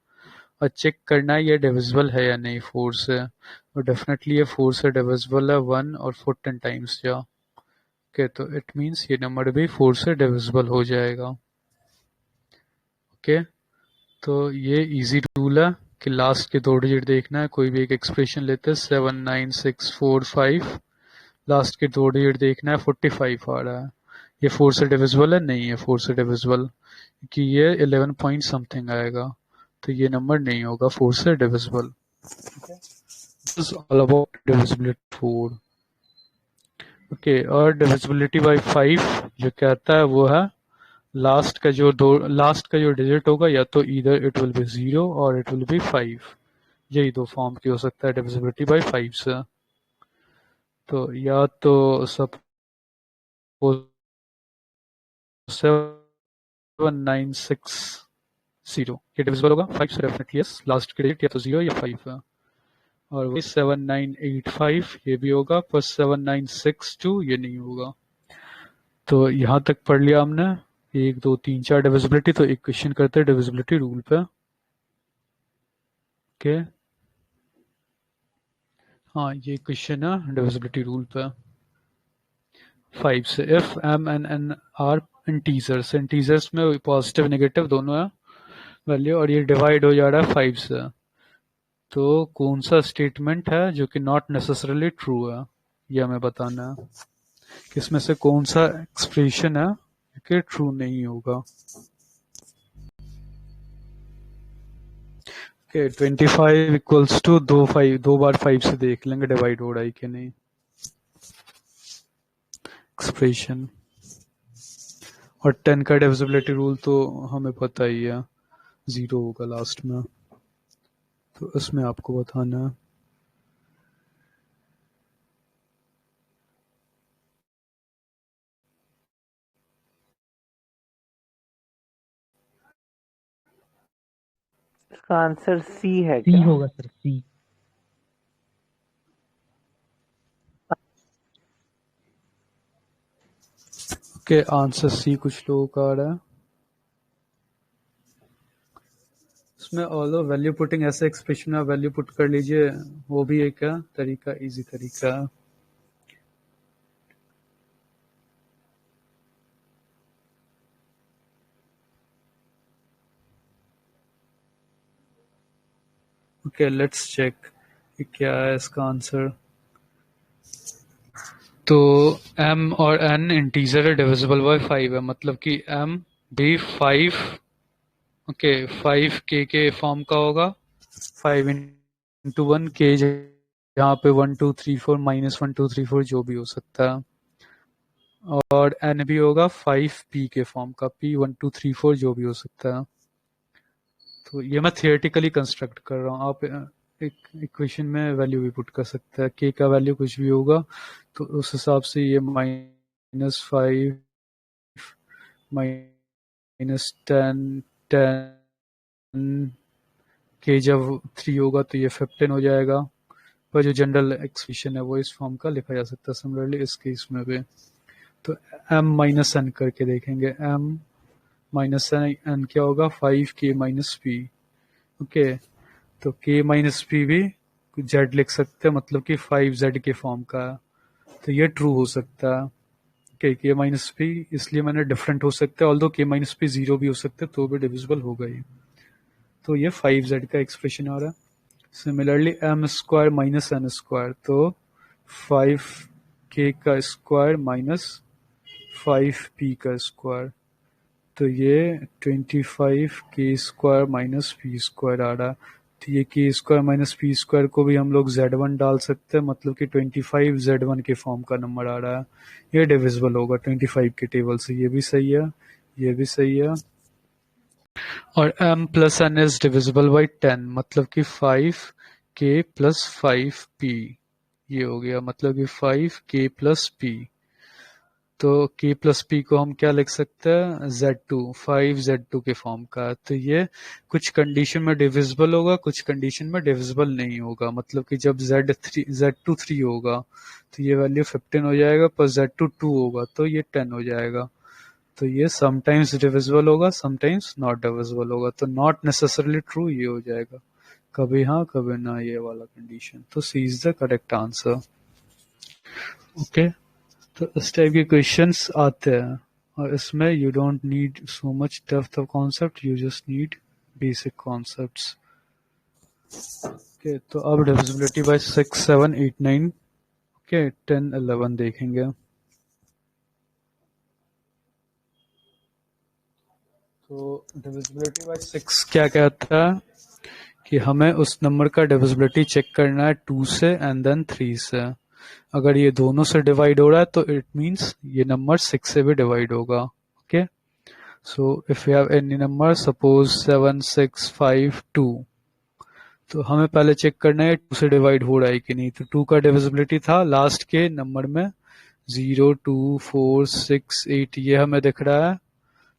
और चेक करना है ये डिविजिबल है या नहीं 4 से। और डेफिनेटली ये 4 से डिविजिबल है 1 और 4 10 टाइम्स जा ओके, तो इट मीन्स ये नंबर भी 4 से डिविजिबल हो जाएगा। ओके, तो ये इजी रूल है कि लास्ट के 2 डिजिट देखना है। कोई भी एक एक्सप्रेशन लेते हैं 79645, लास्ट के 2 डिजिट देखना है 45 आ रहा है, ये 4 से डिविजिबल है? नहीं है 4 से डिविजिबल, क्योंकि ये 11 पॉइंट समथिंग आएगा, तो ये नंबर नहीं होगा 4 से divisible. This is all about divisibility 4। Okay, और डिविजिबिलिटी बाय 5 जो कहता है वो है लास्ट का जो डिजिट होगा या तो इधर इट विल बी 0 और इट विल बी 5। यही 2 फॉर्म की हो सकता है डिविजिबिलिटी बाय 5 से। तो या तो सपोज 7960 ये डिविजिबल होगा 5 से, डेफिनेटली यस, लास्ट के डिजिट या तो 0 या 5 है। और वही 7985 ये भी होगा, पर 7962 ये नहीं होगा। तो यहाँ तक पढ़ लिया हमने 1 2 3 4 डिविजिबिलिटी। तो एक क्वेश्चन करते हैं डिविजिबिलिटी रूल पे। ओके, हाँ ये क्वेश्चन है डिविजिबिलिटी रूल पे 5 से। If m and n are integers में पॉजिटिव नेगेटिव दोनों है वैल्यू और ये डिवाइड हो जा रहा है 5 से, तो कौन सा स्टेटमेंट है जो कि नॉट नेसेसरली ट्रू है, ये हमें बताना है कि इसमें से कौन सा एक्सप्रेशन है कि ट्रू नहीं होगा। ओके 25 इक्वल्स टू दो बार 5 से देख लेंगे डिवाइड हो रहा है कि नहीं एक्सप्रेशन। और 10 का डिविजिबिलिटी रूल तो हमें पता ही है 0 होगा लास्ट में, तो इसमें आपको बताना है। इसका आंसर सी है सी क्या? होगा सर, सी। ओके आंसर सी कुछ लोगों का आ रहा है। इसमें ऑलो वैल्यू पुटिंग ऐसे एक्सप्रेशन में वैल्यू पुट कर लीजिए, वो भी एक तरीका, इजी तरीका है। ओके लेट्स चेक कि क्या है इसका आंसर। तो m और n इंटीजर है, डिविजिबल बाय 5 है, मतलब कि m भी 5 ओके 5 के फॉर्म का होगा। 5 इंटू 1 के, यहाँ पे 1 2 3 4 माइनस 1 2 3 4 जो भी हो सकता है, और n भी होगा 5p के फॉर्म का, p 1 2 3 4 जो भी हो सकता है। तो ये मैं थियोरेटिकली कंस्ट्रक्ट कर रहा हूँ, आप एक इक्वेशन में वैल्यू भी पुट कर सकते हैं, k का वैल्यू कुछ भी होगा तो उस हिसाब से ये -5 -10 10 k जब 3 होगा तो ये 15 हो जाएगा। पर जो जनरल एक्सप्रेशन है वो इस फॉर्म का लिखा जा सकता है सिमिलरली इस केस में भी। तो m-n करके देखेंगे, m-n क्या होगा 5k - p। ओके तो k - p भी z लिख सकते हैं, मतलब कि 5z के फॉर्म का है, तो ये ट्रू हो सकता है। के माइनस पी इसलिए मैंने डिफरेंट हो सकता है, ऑल्दो के माइनस पी 0 भी हो सकते हैं तो भी डिविजिबल होगा ही। तो ये 5z का एक्सप्रेशन आ रहा है। Similarly m square minus n square, तो 5k का स्क्वायर माइनस 5p का स्क्वायर, तो ये 25k square minus p square आ रहा है। तो ये k square minus p square को भी हम लोग z1 डाल सकते हैं, मतलब कि 25 z1 के फॉर्म का नंबर आ रहा है, ये डिविजिबल होगा 25 के टेबल से। ये भी सही है, ये भी सही है। और m plus n is divisible by 10, मतलब कि 5k प्लस 5p, ये हो गया, मतलब कि 5k प्लस p। तो k प्लस p को हम क्या लिख सकते हैं z2, 5z2 के फॉर्म का। तो ये कुछ कंडीशन में डिविजिबल होगा, कुछ कंडीशन में डिविजिबल नहीं होगा, मतलब कि जब z2 3 होगा तो ये वैल्यू 15 हो जाएगा, पर z2 2 होगा तो ये 10 हो जाएगा। तो ये समटाइम्स डिविजिबल होगा, समटाइम्स नॉट डिविजिबल होगा, तो नॉट नेसेसरली ट्रू ये हो जाएगा, कभी हाँ कभी ना, ये वाला कंडीशन। तो C is the correct answer. Okay तो इस टाइप के क्वेश्चंस आते हैं, और इसमें you don't need so much depth of concept, you just need basic concepts. Okay तो अब डिविजिबिलिटी बाय 6 7 8 9 ओके 10 11 देखेंगे। तो डिविजिबिलिटी बाय 6 क्या कहता है कि हमें उस नंबर का डिविजिबिलिटी चेक करना है 2 से एंड देन 3 से। अगर ये दोनों से डिवाइड हो रहा है तो इट मींस ये नंबर 6 से भी डिवाइड होगा। Okay so if you have any number suppose 7 6 5 2, तो हमें पहले चेक करना है 2 से डिवाइड हो रहा है कि नहीं। तो 2 का डिविजिबिलिटी था लास्ट के नंबर में 0 2 4 6 8, ये हमें दिख रहा है,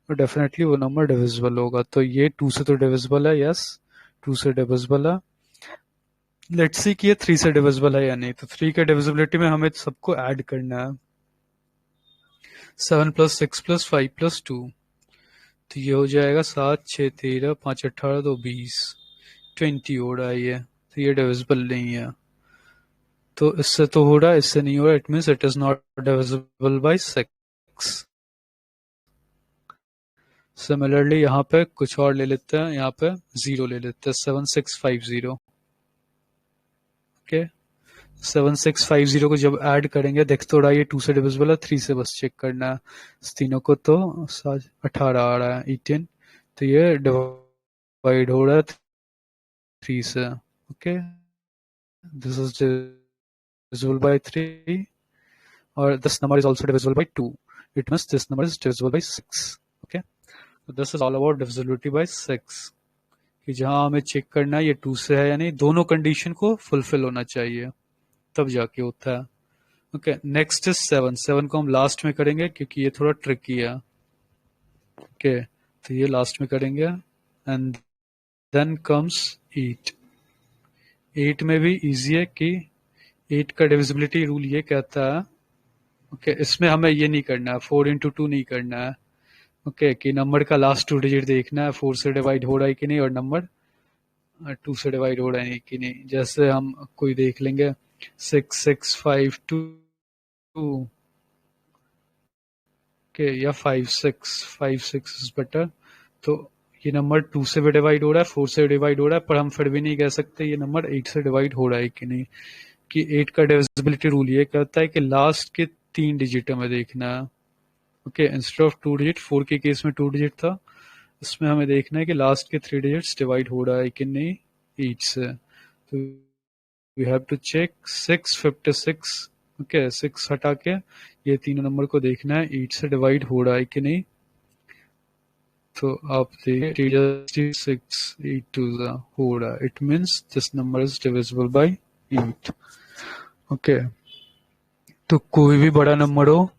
तो डेफिनेटली वो नंबर डिविजिबल होगा। तो ये 2 से तो डिविजिबल है, यस 2 से डिविजिबल है। लेट्स सी कि ये 3 से डिविजिबल है या नहीं। तो 3 के डिविजिबिलिटी में हमें सबको ऐड करना है, 7 + 6 + 5 + 2, तो ये हो जाएगा 7 6 13 5 18 2 20 20 हो रहा है ये, तो ये डिविजिबल नहीं है। तो इससे तो हो रहा है, इससे नहीं हो रहा, it means it is not divisible by 6। Similarly यहाँ पे कुछ और ले लेते हैं, यहाँ पे 0 ले लेते हैं, 7650। ओके, 7650 को जब ऐड करेंगे, देख तो रहा है ये 2 से डिविजिबल है, 3 से बस चेक करना है। इस तीनों को तो 18 आ रहा है, 18, तो ये डिवाइड हो रहा है 3 से। Okay, this is divisible by 3, or this number is also divisible by 2. It means this number is divisible by 6. Okay, so this is all about divisibility by 6, कि जहां हमें चेक करना है ये 2 से है या नहीं, दोनों कंडीशन को फुलफिल होना चाहिए, तब जाके होता है। Okay, next is 7। 7 को हम लास्ट में करेंगे क्योंकि ये थोड़ा ट्रिकी है। ओके, तो ये लास्ट में करेंगे, एंड देन कम्स 8। 8 में भी इजी है कि 8 का डिविजिबिलिटी रूल ये कहता है, ओके, इसमें हमें ये नहीं करना है, 4 into 2 नहीं करना है। ओके, कि नंबर का लास्ट 2 डिजिट देखना है, 4 से डिवाइड हो रहा है कि नहीं, और नंबर 2 से डिवाइड हो रहा है कि नहीं। जैसे हम कोई देख लेंगे 6652, ओके, या 56 इज बेटर। तो ये नंबर 2 से भी डिवाइड हो रहा है, 4 से डिवाइड हो रहा है, पर हम फिर भी नहीं कह सकते ये नंबर 8 से डिवाइड हो रहा है कि नहीं, कि 8 का डिविजिबिलिटी रूल ये कहता है कि लास्ट के 3 डिजिट हमें देखना है। ओके, इंस्टेड ऑफ 2 डिजिट, 4 के केस में 2 डिजिट था, इसमें हमें देखना है कि लास्ट के 3 डिजिट्स डिवाइड हो रहा है कि नहीं 8 से। तो we have to check 656। Okay, 6 हटा के ये तीनों नंबर को देखना है 8 से डिवाइड हो रहा है कि नहीं। तो आप देखिए 6 8 2 हो रहा है, it means this number is divisible by 8। Okay, तो कोई भी बड़ा नंबर हो,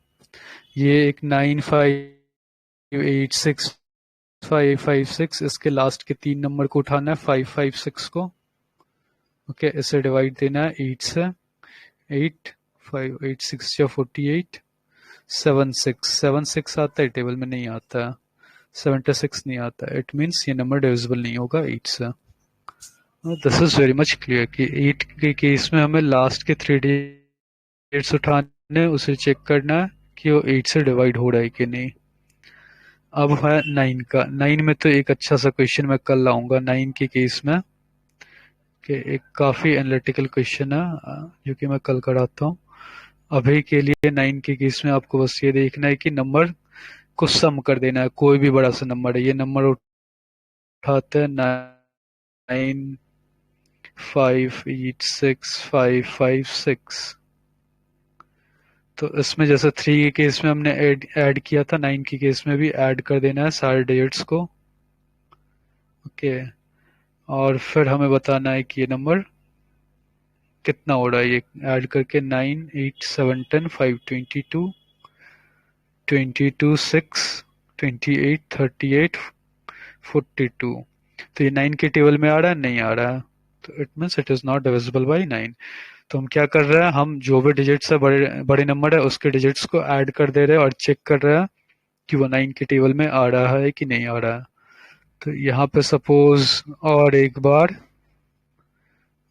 ये एक 9586556, इसके लास्ट के 3 नंबर को उठाना है, 556 को। ओके, इसे डिवाइड देना है 8 से, 8 5 8 6 या 48, 76 आता है, टेबल में नहीं आता है, 76 नहीं आता है, इट मीन्स ये नंबर डिविजिबल नहीं होगा 8 से। This is very much clear कि 8 के केस में हमें लास्ट के 3 डिजिट्स उठाने, उसे चेक करना है कि वो 8 से डिवाइड हो रहा है कि नहीं। अब है 9 का। 9 में तो एक अच्छा सा क्वेश्चन मैं कल लाऊंगा 9 के केस में, कि एक काफी एनालिटिकल क्वेश्चन है जो कि मैं कल कराता हूँ। अभी के लिए 9 के केस में आपको बस ये देखना है कि नंबर को सम कर देना है, कोई भी बड़ा सा नंबर है, ये नंबर उठाते हैं 9 5 8 6 5 5 6। तो इसमें जैसे 3 के केस में हमने ऐड किया था, 9 के केस में भी ऐड कर देना है सारे डिजिट्स को। ओके, और फिर हमें बताना है कि ये नंबर कितना हो रहा है, ये ऐड करके 9 8 7 10 5 22 22 6 28 38 42। तो ये 9 के टेबल में आ रहा है, नहीं आ रहा है, तो it means it is not divisible by 9। तो हम क्या कर रहे हैं, हम जो भी डिजिट्स है, बड़े नंबर है, उसके डिजिट्स को ऐड कर दे रहे हैं और चेक कर रहे हैं कि वो 9 के टेबल में आ रहा है कि नहीं आ रहा है। तो यहाँ पे सपोज और एक बार,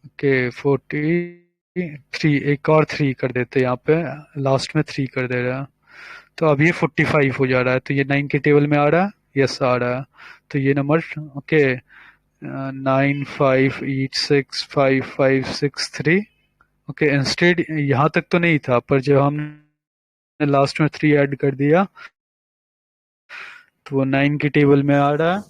ओके, 43, एक और 3 कर देते हैं, यहाँ पे लास्ट में 3 कर दे रहे हैं, तो अब ये 45 हो जा रहा है। तो ये 9 के टेबल में आ रहा है, यस आ रहा है, तो ये नंबर ओके 9 5 8 6 5 5 6 3। ओके, इंस्टेड यहाँ तक तो नहीं था, पर जब हमने लास्ट में 3 ऐड कर दिया तो वो 9 के टेबल में आ रहा है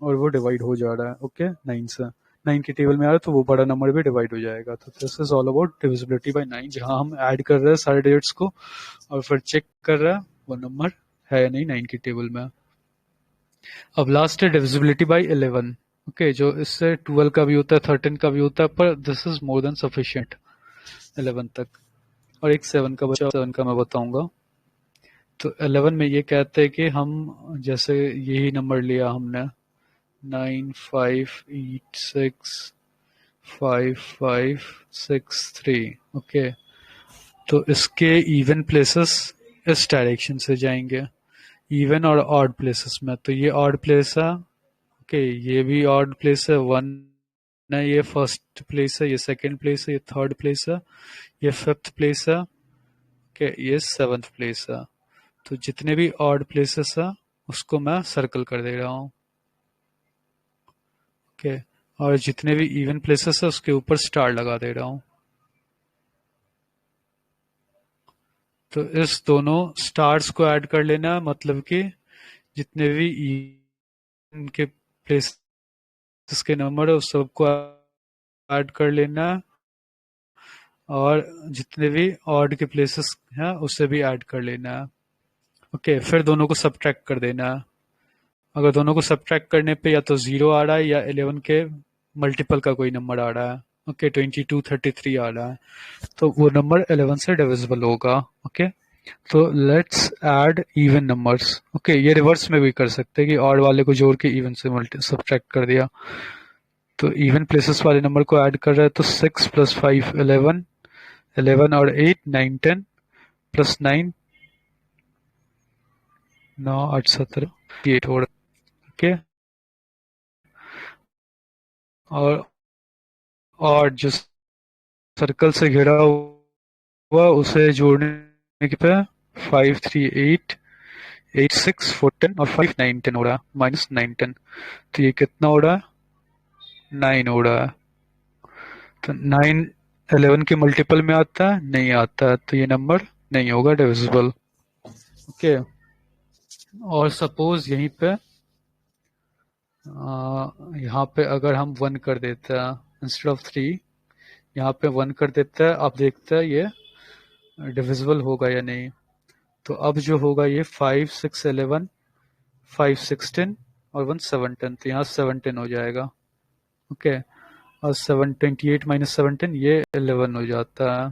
और वो डिवाइड हो जा रहा है। ओके, 9 से 9 के टेबल में आ रहा है, तो वो बड़ा नंबर भी डिवाइड हो जाएगा। तो this is all about divisibility bye 9, जहां हम ऐड कर रहे हैं सारे डिजिट्स को और फिर चेक कर रहे हैं वो नंबर है या नहीं 9 के टेबल में। अब लास्ट है डिविजिबिलिटी बाय 11। ओके, जो इससे 12 का भी होता है, 13 का भी होता है, पर this is more than sufficient 11 तक। और एक 7 का बचा, 7 का मैं बताऊंगा। तो 11 में ये कहते हैं कि हम जैसे यही नंबर लिया हमने 9 5 8 6 5 5 6 3। ओके, तो इसके इवन प्लेसेस इस डायरेक्शन से जाएंगे, इवन और ऑड प्लेसेस में। तो ये ऑड प्लेस है, ओके, ये भी ऑड प्लेस है, 1 ना, ये फर्स्ट प्लेस है, ये सेकंड प्लेस है, ये थर्ड प्लेस है, ये फिफ्थ प्लेस है, ओके, ये सेवन्थ प्लेस है। तो जितने भी ऑड प्लेसेस है उसको मैं सर्कल कर दे रहा हूँ, ओके, और जितने भी इवन प्लेसेस है उसके ऊपर स्टार लगा दे रहा हूँ। तो इस दोनों स्टार्स को ऐड कर लेना, मतलब कि जितने भी इवन के प्लेसेस के नंबर है उस सबको ऐड कर लेना, और जितने भी ऑड के प्लेसेस हैं उसे भी ऐड कर लेना, ओके। फिर दोनों को सब्ट्रैक्ट कर देना। अगर दोनों को सब्ट्रैक्ट करने पे या तो 0 आ रहा है या 11 के मल्टीपल का कोई नंबर आ रहा है, ओके, 22, 33 आ रहा है, तो वो नंबर 11 से डिविजिबल होगा, ओके। तो let's add even numbers, okay. ये रिवर्स में भी कर सकते हैं कि ऑड वाले को जोड़ के इवन से मल्टी सब्ट्रैक्ट कर दिया। तो इवन प्लेसेस वाले नंबर को ऐड कर रहा है, तो 6 + 5 11, 11 और 8 9 10 प्लस 9 9 8 17 8 हो रहा है, ओके। और जो सर्कल से घिरा हुआ उसे जोड़ने के पे 5 3 8 8 6 4 10 और 5 9 10 हो रहा है, माइनस 9 10। तो ये कितना हो रहा है? 9 हो रहा है। तो 9 11 के मल्टीपल में आता है? नहीं आता है, तो ये नंबर नहीं होगा डिविजिबल, ओके। और सपोज यहीं पे यहाँ पे अगर हम 1 कर देते हैं इंस्टेड ऑफ 3, यहाँ पे 1 कर देते हैं, आप देखते हैं ये डिविजिबल होगा या नहीं। तो अब जो होगा ये 5 6 11, 5 16 और 1 17, तो यहाँ 17 हो जाएगा, ओके। और 728 माइनस 17 ये 11 हो जाता है।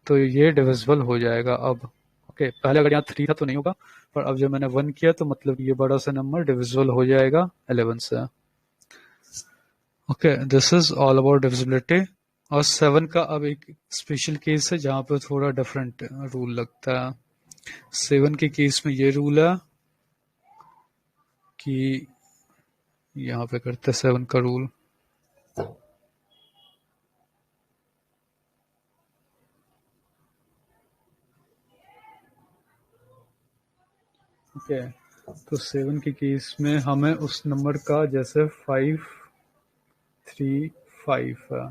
तो ये डिविजिबल हो जाएगा अब, ओके। पहले अगर यहाँ 3 था तो नहीं होगा, पर अब जब मैंने 1 किया तो मतलब ये बड़ा सा नंबर डिविजिबल हो जाएगा 11 से, okay. This is all about divisibility. और 7 का अब एक स्पेशल केस है जहाँ पे थोड़ा डिफरेंट रूल लगता है। 7 के केस में ये रूल है कि यहाँ पे करते हैं 7 का रूल, ओके। तो 7 के केस में हमें उस नंबर का, जैसे 5 3 5 है,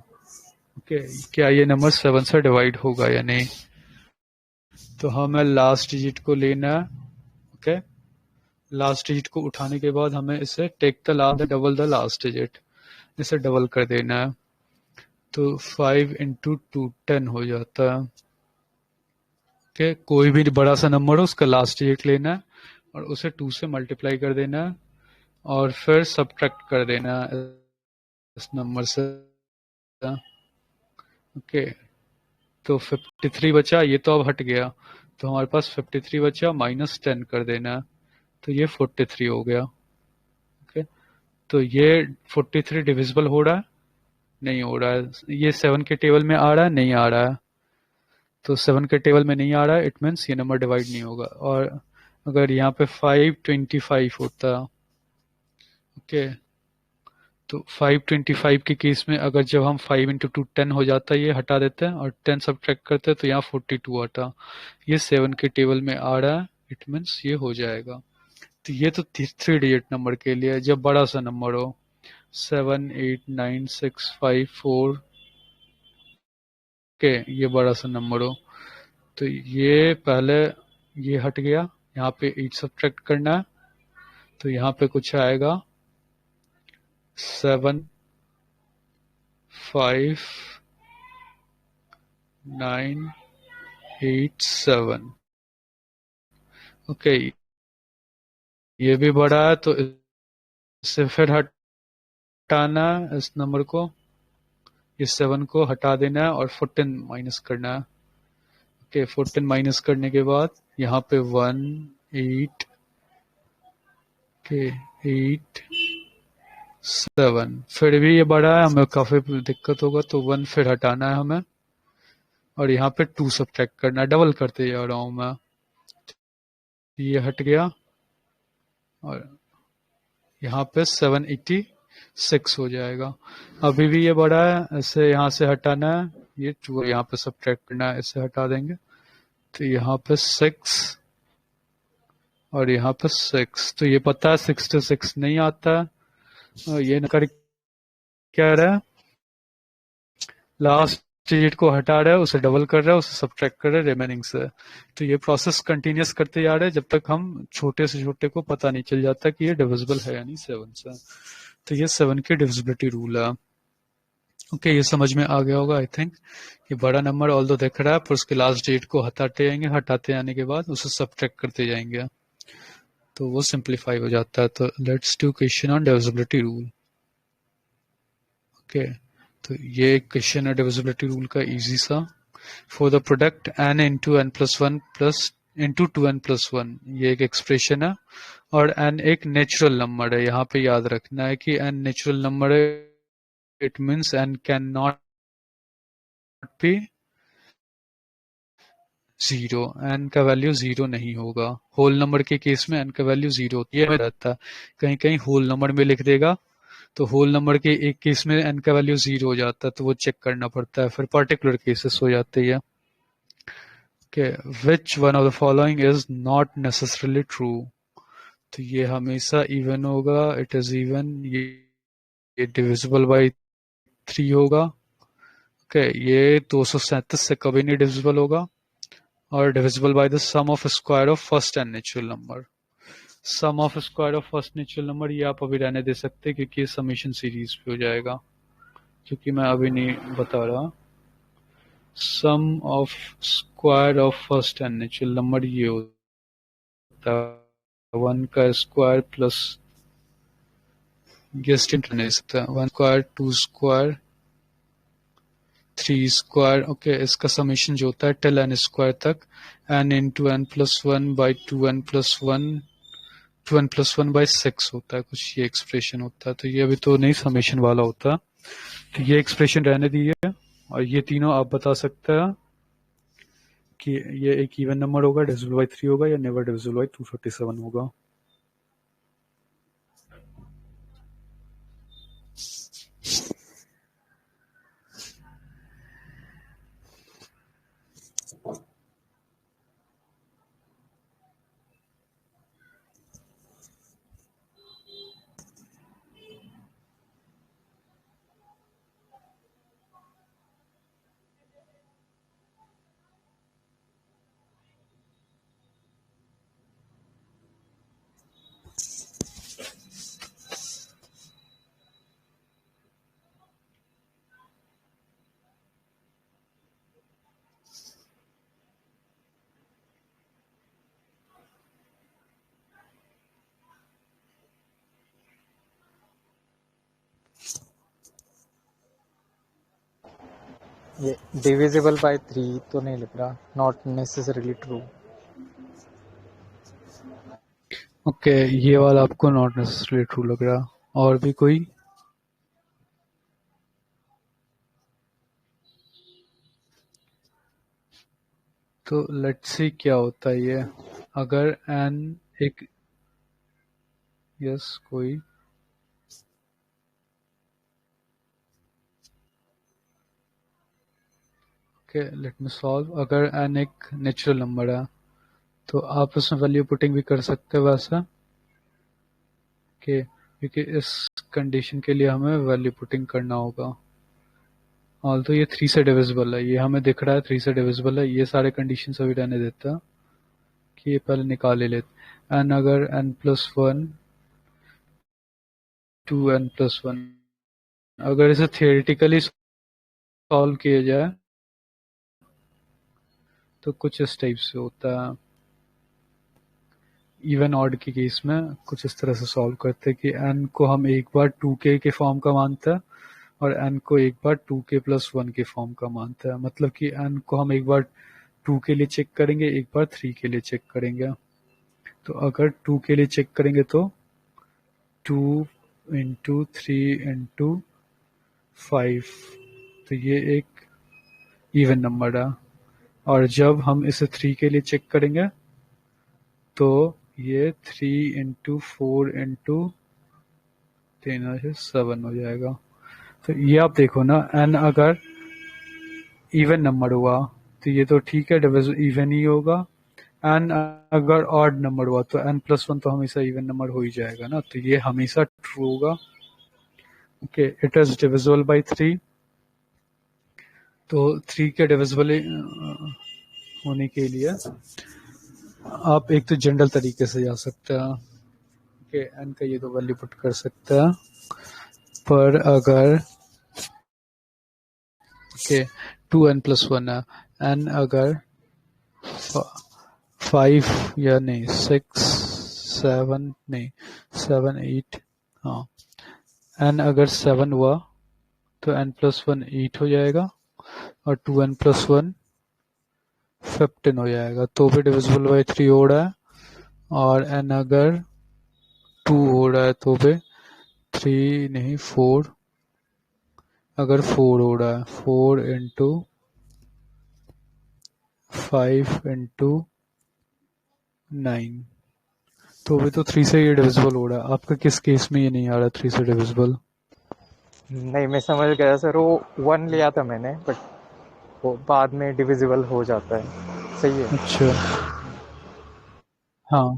ओके, क्या ये नंबर 7 से डिवाइड होगा या नहीं। तो हमें लास्ट डिजिट को लेना है, ओके। लास्ट डिजिट को उठाने के बाद हमें इसे take the last double the last digit, इसे डबल कर देना है। तो 5 × 2 10 हो जाता है, ओके। कोई भी बड़ा सा नंबर हो उसका लास्ट डिजिट लेना है और उसे 2 से मल्टीप्लाई कर देना है और फिर सब्ट्रैक्ट कर देना है इस नंबर से, ओके। तो 53 बचा, ये तो अब हट गया, तो हमारे पास 53 बचा, माइनस 10 कर देना है, तो ये 43 हो गया, ओके। तो ये 43 डिविजिबल हो रहा है? नहीं हो रहा है। ये 7 के टेबल में आ रहा है? नहीं आ रहा है। तो 7 के टेबल में नहीं आ रहा है, इट मीन्स ये नंबर डिवाइड नहीं होगा। और अगर यहाँ पे 525 होता, ओके, तो 525 के केस में अगर जब हम 5 × 2 10 हो जाता है, ये हटा देते हैं और 10 सब्ट्रैक्ट करते हैं, तो यहाँ 42 आता। ये 7 के टेबल में आ रहा है, इट मीन्स ये हो जाएगा। तो ये तो 3 डिजिट नंबर के लिए, जब बड़ा सा नंबर हो 7 8 9 6 5 4, ओके, ये बड़ा सा नंबर हो। तो ये पहले ये हट गया, यहाँ पे 8 सब्ट्रैक्ट करना है, तो यहाँ पे कुछ आएगा 7 5 9 8 7, ओके। ये भी बड़ा है, तो इससे फिर हटाना है इस नंबर को, इस 7 को हटा देना है और 14 माइनस करना है, ओके। 14 माइनस करने के बाद यहाँ पे 1 8, ओके, 8 7, फिर भी ये बड़ा है, हमें काफी दिक्कत होगा, तो 1 फिर हटाना है हमें और यहाँ पे 2 सब्ट्रैक्ट करना है, डबल करते जा रहा हूं मैं, ये हट गया, और यहाँ पे 786 हो जाएगा। अभी भी ये बड़ा है, इसे यहाँ से हटाना है, ये 2 यहाँ पे सब्ट्रैक्ट करना है, इसे हटा देंगे तो यहाँ पे 6 और यहाँ पे 6। तो ये पता है 66 नहीं आता है, और ये कर क्या रहा है, लास्ट डिजिट को हटा रहा है, उसे डबल कर रहा है, उसे सब्ट्रैक्ट कर रहा है रिमेनिंग से। तो ये प्रोसेस कंटिन्यूस करते जा रहे हैं जब तक हम छोटे से छोटे को पता नहीं चल जाता कि ये डिविजिबल है या नहीं 7 से। तो ये 7 की डिविजिबिलिटी रूल है। ओके, ये समझ में आ गया होगा आई थिंक। ये बड़ा नंबर ऑल दो दिख रहा है, पर उसके लास्ट डेट को हटाते जाएंगे, हटाते जाने के बाद उसे सब्ट्रैक्ट करते जाएंगे तो वो सिंप्लीफाई हो जाता है। तो let's do question on divisibility rule. Okay, तो ये एक क्वेश्चन है डिविजिबिलिटी रूल का इजी सा। For the product n into n plus one plus into 2n+1, ये एक एक्सप्रेशन है और n एक नेचुरल नंबर है। यहाँ पे याद रखना है कि n नेचुरल नंबर है, it means n can not be 0, n का वैल्यू 0 नहीं होगा। होल नंबर के केस में n का वैल्यू 0 होती है, रहता है। कहीं कहीं होल नंबर में लिख देगा तो होल नंबर के एक केस में n का वैल्यू 0 हो जाता है, तो वो चेक करना पड़ता है, फिर पर्टिकुलर केसेस हो जाते हैं। Okay, which one of the following is not necessarily true? तो ये हमेशा इवन होगा, इट इज इवन। ये डिविजिबल बाई 3 होगा। ओके, ये 237 से कभी नहीं डिविजिबल होगा, और divisible by the sum of square of first and natural number. Sum of square of first natural number ये आप अभी रहने दे सकते क्योंकि ये समेशन सीरीज पे हो जाएगा, क्योंकि मैं अभी नहीं बता रहा। Sum of square of first and natural number ये होता है 1 का स्क्वायर प्लस, गेस्ट नहीं सकता, 1 स्क्वायर 2 स्क्वायर 3 स्क्वायर। ओके, इसका समेशन जो होता है टिल n स्क्वायर तक, n into n plus one by 2n plus one 2n plus one by 6 होता है, कुछ ये एक्सप्रेशन होता है। तो ये अभी तो नहीं समेशन वाला होता, तो ये एक्सप्रेशन रहने दीजिए। और ये तीनों आप बता सकते हैं कि ये एक इवन नंबर होगा, डिविजिबल बाई 3 होगा, या नेवर डिविजिबल बाई 257 होगा। ये डिविजिबल बाय 3 तो नहीं लिख रहा, नॉट नेसेसरीली ट्रू। ओके, ये वाला आपको नॉट नेसेसरी ट्रू लग रहा। और भी कोई? तो लेट्स सी क्या होता है ये। अगर n एक, यस कोई, ओके लेट मी सॉल्व। अगर n एक नेचुरल नंबर है तो आप उसमें वैल्यू पुटिंग भी कर सकते हो वैसा, क्योंकि इस कंडीशन के लिए हमें वैल्यू पुटिंग करना होगा। ऑल तो ये 3 से डिविजिबल है, ये हमें दिख रहा है 3 से डिविजिबल है। ये सारे कंडीशन अभी रहने देता है कि ये पहले निकाल ही लेते। एन अगर n plus one 2n plus one, अगर इसे थियोरेटिकली सॉल्व किया जाए तो कुछ इस टाइप से होता है। इवन ऑड के केस में कुछ इस तरह से सॉल्व करते हैं कि n को हम एक बार 2k के फॉर्म का मानते हैं और n को एक बार 2k प्लस 1 के फॉर्म का मानते हैं। मतलब कि n को हम एक बार 2 के लिए चेक करेंगे, एक बार 3 के लिए चेक करेंगे। तो अगर 2 के लिए चेक करेंगे तो 2 इंटू 3 इंटू 5, तो ये एक इवन नंबर है। और जब हम इसे 3 के लिए चेक करेंगे तो ये 3 इंटू 4 इंटू 3 से 7 हो जाएगा। तो ये आप देखो ना, n अगर इवन नंबर हुआ तो ये तो ठीक है, डिविजिबल इवन ही होगा। n अगर ऑड नंबर हुआ तो n+1 तो हमेशा इवन नंबर हो ही जाएगा ना, तो ये हमेशा ट्रू होगा। Okay, it is divisible by 3। तो 3 के डिविजिबल होने के लिए आप एक तो जनरल तरीके से जा सकते हैं कि n का ये तो वैल्यू पुट कर सकते हैं, पर अगर के 2n+1 है, n अगर 5 या नहीं 6 7 नहीं 7 8, हाँ n अगर 7 हुआ तो n+1 8 हो जाएगा और 2n+1 15 हो जाएगा, तो भी डिविजिबल बाय 3 हो रहा है। और n अगर 2 हो रहा है तो भी 3 नहीं 4, अगर 4 हो रहा है 4 इंटू 5 इंटू 9, तो भी तो 3 से ये डिविजिबल हो रहा है। आपका किस केस में ये नहीं आ रहा 3 से डिविजिबल? नहीं, मैं समझ गया सर, वो 1 लिया था मैंने, बट वो बाद में डिविजिबल हो जाता है। सही है। अच्छा, हाँ,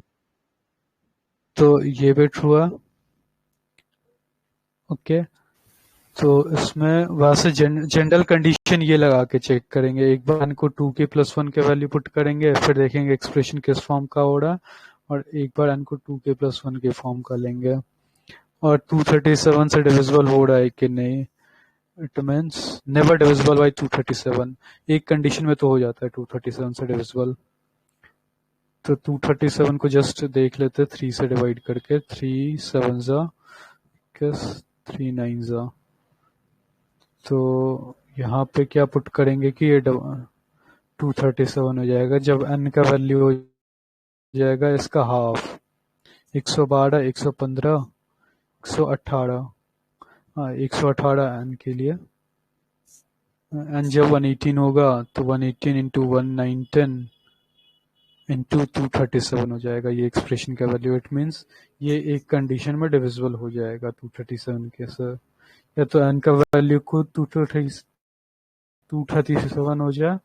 तो ये भी ट्रू है। ओके, तो इसमें वैसे जनरल कंडीशन ये लगा के चेक करेंगे, एक बार इनको 2k+1 के वैल्यू पुट करेंगे, फिर देखेंगे एक्सप्रेशन किस फॉर्म का हो रहा है, और एक बार इनको 2k+1 के फॉर्म का लेंगे और 237 से डिविजिबल हो रहा है कि नहीं। It means never divisible by 237। एक कंडीशन में तो हो जाता है 237 से डिविजिबल, तो 237 को जस्ट देख लेते 3 से डिवाइड करके, 3 7 जा 3 9 जा, तो यहाँ पे क्या पुट करेंगे कि ये 237 हो जाएगा जब n का वैल्यू हो जाएगा इसका हाफ, 112 115 118, हाँ 118 n के लिए। n जब 118 होगा तो 118 इंटू 1910 इंटू 237 हो जाएगा ये एक्सप्रेशन का वैल्यू। इट मीन्स ये एक कंडीशन में डिविजिबल हो जाएगा 237 के। सर या तो n का वैल्यू को 237 हो जाए,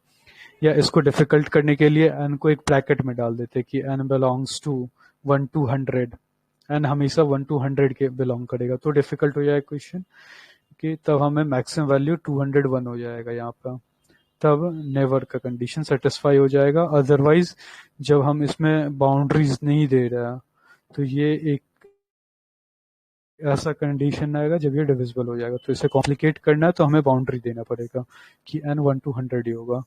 या इसको डिफिकल्ट करने के लिए n को एक ब्रैकेट में डाल देते कि n belongs to 1 to 100, n हमेशा 1 to 100 के बिलोंग करेगा, तो डिफिकल्ट हो जाएगा क्वेश्चन कि तब हमें मैक्सिमम वैल्यू 201 हो जाएगा यहाँ पर, तब नेवर का कंडीशन सेटिस्फाई हो जाएगा। अदरवाइज जब हम इसमें बाउंड्रीज नहीं दे रहा तो ये एक ऐसा कंडीशन आएगा जब ये डिविजिबल हो जाएगा। तो इसे कॉम्प्लिकेट करना है तो हमें बाउंड्री देना पड़ेगा कि n 1 to 100 ही होगा,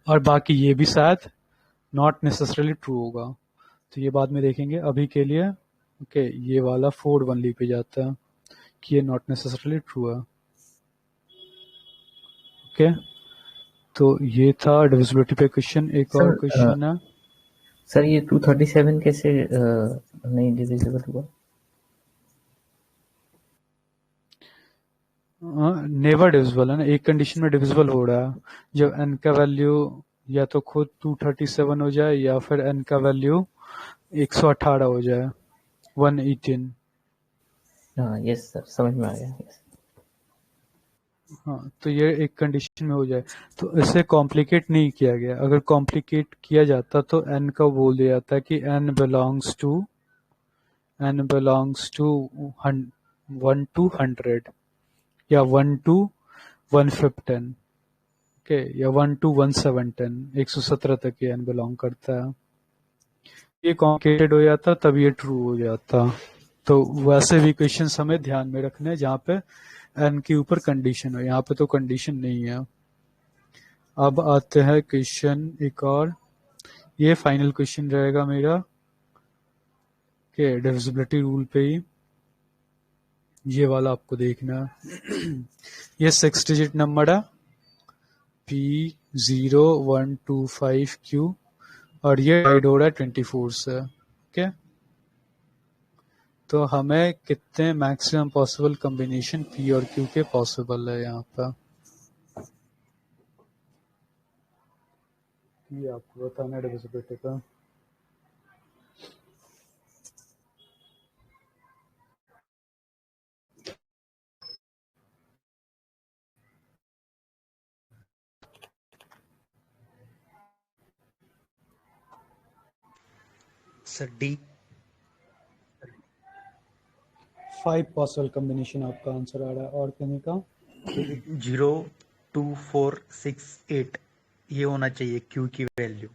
और बाकी ये भी शायद नॉट नेसेसरली ट्रू होगा, तो ये बाद में देखेंगे। अभी के लिए ओके, ये वाला 4 1 पे जाता है कि ये नॉट नेसेसरली ट्रू है। ओके, तो ये था डिविजिबिलिटी पे क्वेश्चन। एक और क्वेश्चन है सर, ये 237 कैसे नहीं डिविजिबल हुआ? नेवर डिविजिबल है ना, एक कंडीशन में डिविजिबल हो रहा है जब n का वैल्यू या तो खुद 237 हो जाए या फिर n का वैल्यू 118 हो जाए 118। हाँ यस सर, समझ में आ गया। यस। हाँ, तो ये एक कंडीशन में हो जाए, तो इसे कॉम्प्लिकेट नहीं किया गया। अगर कॉम्प्लिकेट किया जाता तो n का बोल दिया जाता कि n बिलोंग्स टू 1 to 100 या 1 to 115, ओके, या 1 to 117, 117 तक ये n बिलोंग करता है। ये कॉम्प्लिकेटेड हो जाता तब ये ट्रू हो जाता। तो वैसे भी क्वेश्चन हमें ध्यान में रखने हैं जहाँ पे n के ऊपर कंडीशन हो, यहाँ पे तो कंडीशन नहीं है। अब आते हैं क्वेश्चन एक और, ये फाइनल क्वेश्चन रहेगा मेरा के डिविजिबिलिटी रूल पे ही, ये वाला आपको देखना है। ये 6 डिजिट नंबर है P0125Q और ये डिवाइड हो रहा है 24 से। ओके, तो हमें कितने मैक्सिमम पॉसिबल कॉम्बिनेशन P और Q के पॉसिबल है यहाँ पर, ये आपको बताना है डिविजिबिलिटी का। Sir D. 5 पॉसिबल कॉम्बिनेशन आपका आंसर आ रहा है। और कहने का 02468 ये होना चाहिए क्यू की वैल्यू।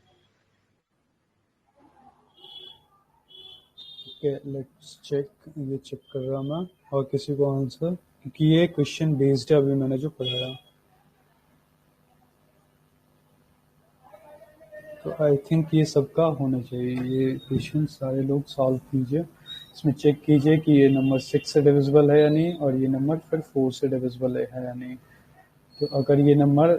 Okay, let's check. ये चेक कर रहा मैं। और किसी को आंसर, क्योंकि ये क्वेश्चन बेस्ड है अभी मैंने जो पढ़ाया। तो आई थिंक ये सबका होना चाहिए। ये क्वेश्चन सारे लोग सॉल्व कीजिए। इसमें चेक कीजिए कि ये नंबर 6 से डिविजिबल है या नहीं, और ये नंबर फिर 4 से डिविजिबल है या नहीं। तो अगर ये नंबर,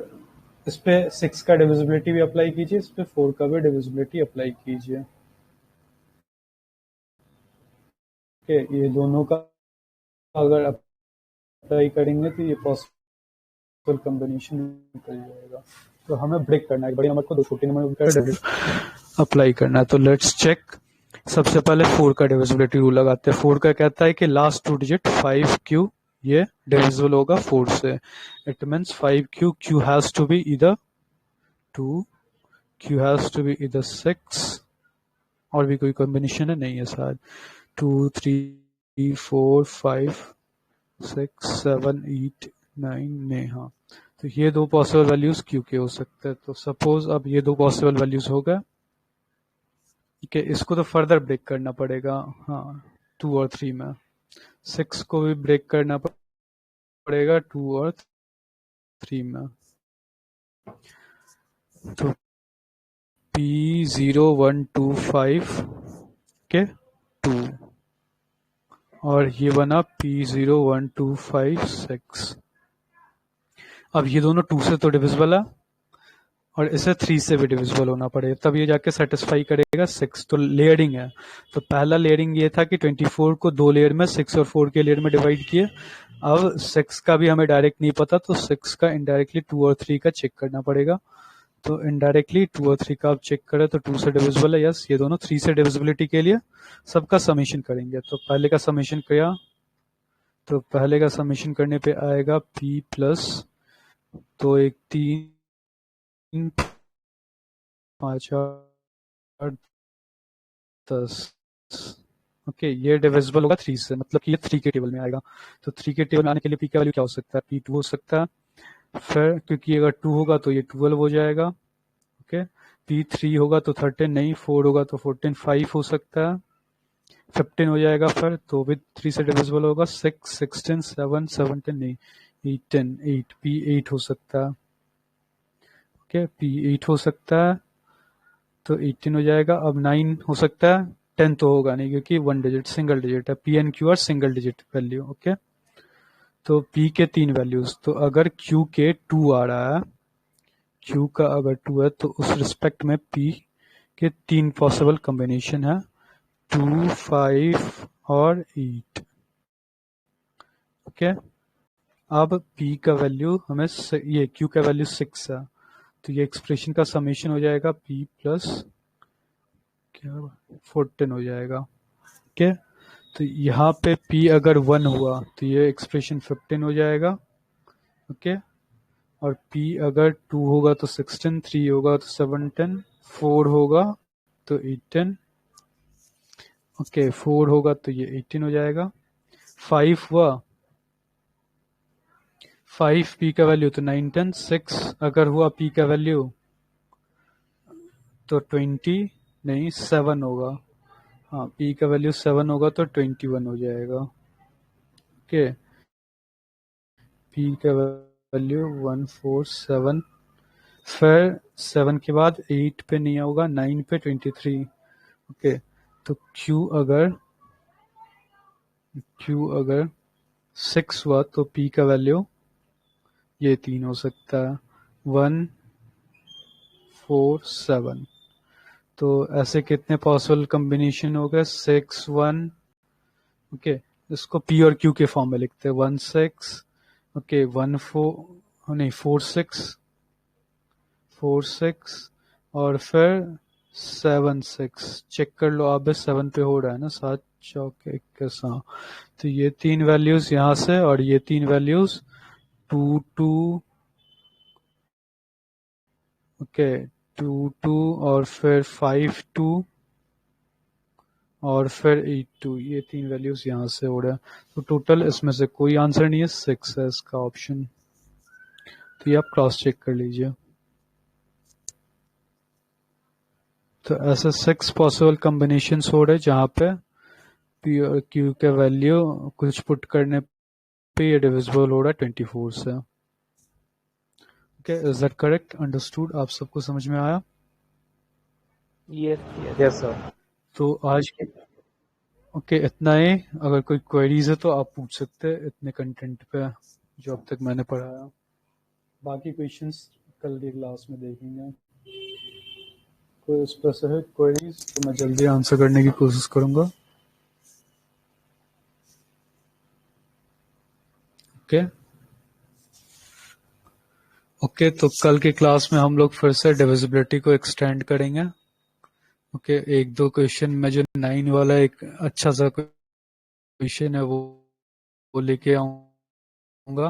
इस पे 6 का डिविजिबिलिटी भी अप्लाई कीजिए, इस पे 4 का भी डिविजिबिलिटी अप्लाई कीजिए। ओके, ये दोनों का अगर अप्लाई करेंगे तो ये पॉसिबल कॉम्बिनेशन निकल जाएगा। तो हमें ब्रेक करना है, बड़े नंबर को दो छोटे नंबर का अप्लाई करना है। तो लेट्स चेक। सबसे पहले 4 का डिविजिबिलिटी रूल लगाते हैं। 4 का कहता है कि लास्ट 2 डिजिट 5Q ये डिविजिबल होगा 4 से। It means 5Q, Q has to be इधर 2, Q हैज टू बी इधर 6, और भी कोई कॉम्बिनेशन है नहीं है शायद। 2 3 4 5 6 7 8 9 नहीं, हाँ। तो ये दो पॉसिबल वैल्यूज Q के हो सकते हैं। तो सपोज अब ये दो पॉसिबल वैल्यूज हो गए। ठीक है, इसको तो फर्दर ब्रेक करना पड़ेगा। हाँ, 2 और 3 में 6 को भी ब्रेक करना पड़ेगा 2 और 3 में। तो P0125 के 2, और ये बना P01256। अब ये दोनों 2 से तो डिविजिबल है, और इसे 3 से भी डिविजिबल होना पड़ेगा, तब ये जाके सेटिस्फाई करेगा 6। तो लेयरिंग है। तो पहला लेयरिंग ये था कि 24 को 2 लेयर में 6 और 4 के लेयर में डिवाइड किए। अब 6 का भी हमें डायरेक्ट नहीं पता, तो 6 का इनडायरेक्टली 2 और 3 का चेक करना पड़ेगा। तो इनडायरेक्टली 2 और 3 का आप चेक करें तो 2 से डिविजिबल है, यस। ये दोनों 3 से डिविजिबिलिटी के लिए सबका समेशन करेंगे। तो पहले का समेशन किया, तो पहले का समेशन करने पे आएगा P प्लस, तो 1 3 5 8 10। ओके, ये डिविजिबल होगा 3 से, मतलब कि ये 3 के टेबल में आएगा। तो 3 के टेबल में आने के लिए P का वैल्यू क्या हो सकता है? P2 हो सकता है। फिर क्योंकि अगर 2 होगा तो ये 12 हो जाएगा। ओके, P3 होगा तो 13 नहीं, 4 होगा तो 14, 5 हो सकता है, 15 हो जाएगा। फिर तो भी 3 से डिविजिबल होगा। 6 16 7 17 नहीं, 18 8, P8 हो सकता है। ओके, P8 हो सकता है, तो 18 हो जाएगा। अब 9 हो सकता है, 10 तो होगा नहीं क्योंकि 1 डिजिट सिंगल डिजिट है। P and Q are single digit value. Okay, तो P के 3 वैल्यूज। तो अगर Q के 2 आ रहा है, Q का अगर 2 है तो उस रिस्पेक्ट में P के 3 पॉसिबल कॉम्बिनेशन है, 2 5 और 8। ओके, अब P का वैल्यू हमें ये Q का वैल्यू 6 है, तो ये एक्सप्रेशन का समेशन हो जाएगा P प्लस क्या 14 हो जाएगा। ओके, तो यहाँ पे P अगर 1 हुआ तो ये एक्सप्रेशन 15 हो जाएगा। ओके, और P अगर 2 होगा तो 16, 3 होगा तो 17, 4 होगा तो 18। ओके, 4 होगा तो ये 18 हो जाएगा। 5 हुआ, 5 P का वैल्यू तो 9 10, 6 अगर हुआ P का वैल्यू तो 20 नहीं 7 होगा। हाँ, P का वैल्यू 7 होगा तो 21 हो जाएगा। ओके, P का वैल्यू 147, फिर 7 के बाद 8 पे नहीं होगा, 9 पे 23। ओके, तो Q अगर 6 हुआ तो P का वैल्यू ये 3 हो सकता है, 1 4 7। तो ऐसे कितने पॉसिबल कॉम्बिनेशन हो गए? 6 1। ओके, इसको P और Q के फॉर्म में लिखते हैं, 1 6। ओके, 1 4 नहीं 4 6 और फिर 7 6। चेक कर लो आप भी, 7 पे हो रहा है ना, 7 चौक 21। हाँ, तो ये 3 वैल्यूज यहाँ से और ये 3 वैल्यूज 2 2। ओके, 2 2 और फिर 5 2 और फिर 82, ये 3 वैल्यूज यहाँ से हो रहा है। तो टोटल इसमें से कोई आंसर नहीं है, 6 है इसका ऑप्शन। तो ये आप क्रॉस चेक कर लीजिए। तो ऐसे 6 पॉसिबल कॉम्बिनेशंस हो रहे हैं जहाँ पे पी और क्यू के वैल्यू कुछ पुट करने पे ये डिविजिबल हो रहा है 24 से। Okay, is that correct? Understood? आप सबको समझ में आया? Yes yes sir. तो आज के ओके इतना ही। अगर कोई क्वेरीज है तो आप पूछ सकते हैं इतने कंटेंट पे जो अब तक मैंने पढ़ाया। बाकी क्वेश्चंस कल की क्लास में देखेंगे। कोई स्पेसिफिक क्वेरीज तो मैं जल्दी आंसर करने की कोशिश करूंगा। ओके ओके, तो कल की क्लास में हम लोग फिर से डिविजिबिलिटी को एक्सटेंड करेंगे। ओके, एक दो क्वेश्चन में जो 9 वाला एक अच्छा सा क्वेश्चन है वो लेके आऊंगा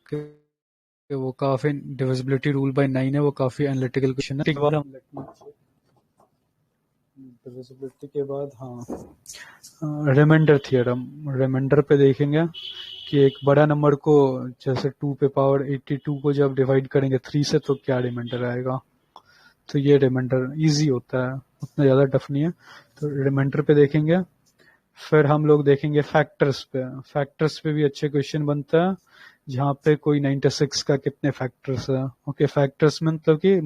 कि वो काफी डिविजिबिलिटी रूल बाय 9 है, वो काफी एनालिटिकल क्वेश्चन है। डिविजिबिलिटी के बाद हाँ रिमाइंडर थ्योरम, रिमाइंडर पे देखेंगे कि एक बड़ा नंबर को जैसे 2 पे पावर 82 को जब डिवाइड करेंगे 3 से तो क्या रिमाइंडर आएगा। तो ये रिमाइंडर इजी होता है, उतना ज़्यादा टफ नहीं है। तो रिमाइंडर पे देखेंगे। फिर हम लोग देखेंगे फैक्टर्स पे। फैक्टर्स पे भी अच्छे क्वेश्चन बनता है जहाँ पे कोई 96 का कितने फैक्टर्स है। ओके, फैक्टर्स में मतलब कि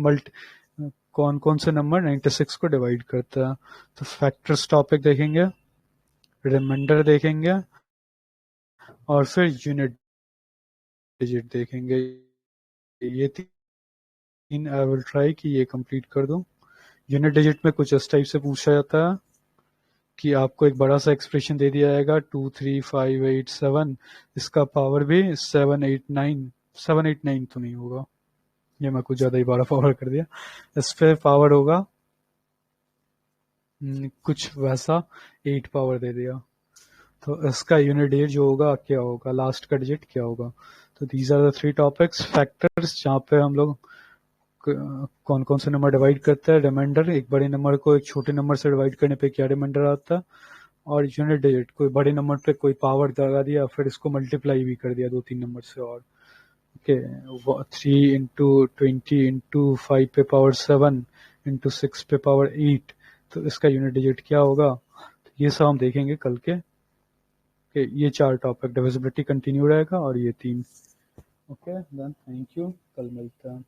कौन कौन से नंबर 96 को डिवाइड करता है। तो फैक्टर्स टॉपिक देखेंगे, रिमाइंडर देखेंगे और फिर यूनिट डिजिट देखेंगे। ये 3 आई विल ट्राई कि ये कंप्लीट कर दूं। यूनिट डिजिट में कुछ इस टाइप से पूछा जाता है कि आपको एक बड़ा सा एक्सप्रेशन दे दिया जाएगा 2 3 5 8 7, इसका पावर भी 789 तो नहीं होगा, ये मैं कुछ ज्यादा ही बड़ा पावर कर दिया। इस पे पावर होगा कुछ वैसा 8 पावर दे दिया। तो इसका यूनिट डिजिट जो होगा क्या होगा, लास्ट का डिजिट क्या होगा। तो these are the 3 topics. Factors जहाँ पे हम लोग कौन कौन से नंबर डिवाइड करते हैं, रिमाइंडर एक बड़े नंबर को एक छोटे नंबर से डिवाइड करने पे क्या रिमाइंडर आता है, और यूनिट डिजिट कोई बड़े नंबर पे कोई पावर लगा दिया फिर इसको मल्टीप्लाई भी कर दिया 2-3 नंबर से। और ओके 3 इंटू 20 इंटू 5 पे पावर 7 इंटू 6 पे पावर 8, तो इसका यूनिट डिजिट क्या होगा। तो ये सब हम देखेंगे कल के। ये 4 टॉपिक डिविजिबिलिटी कंटिन्यू रहेगा और ये 3। ओके देन थैंक यू, कल मिलते हैं।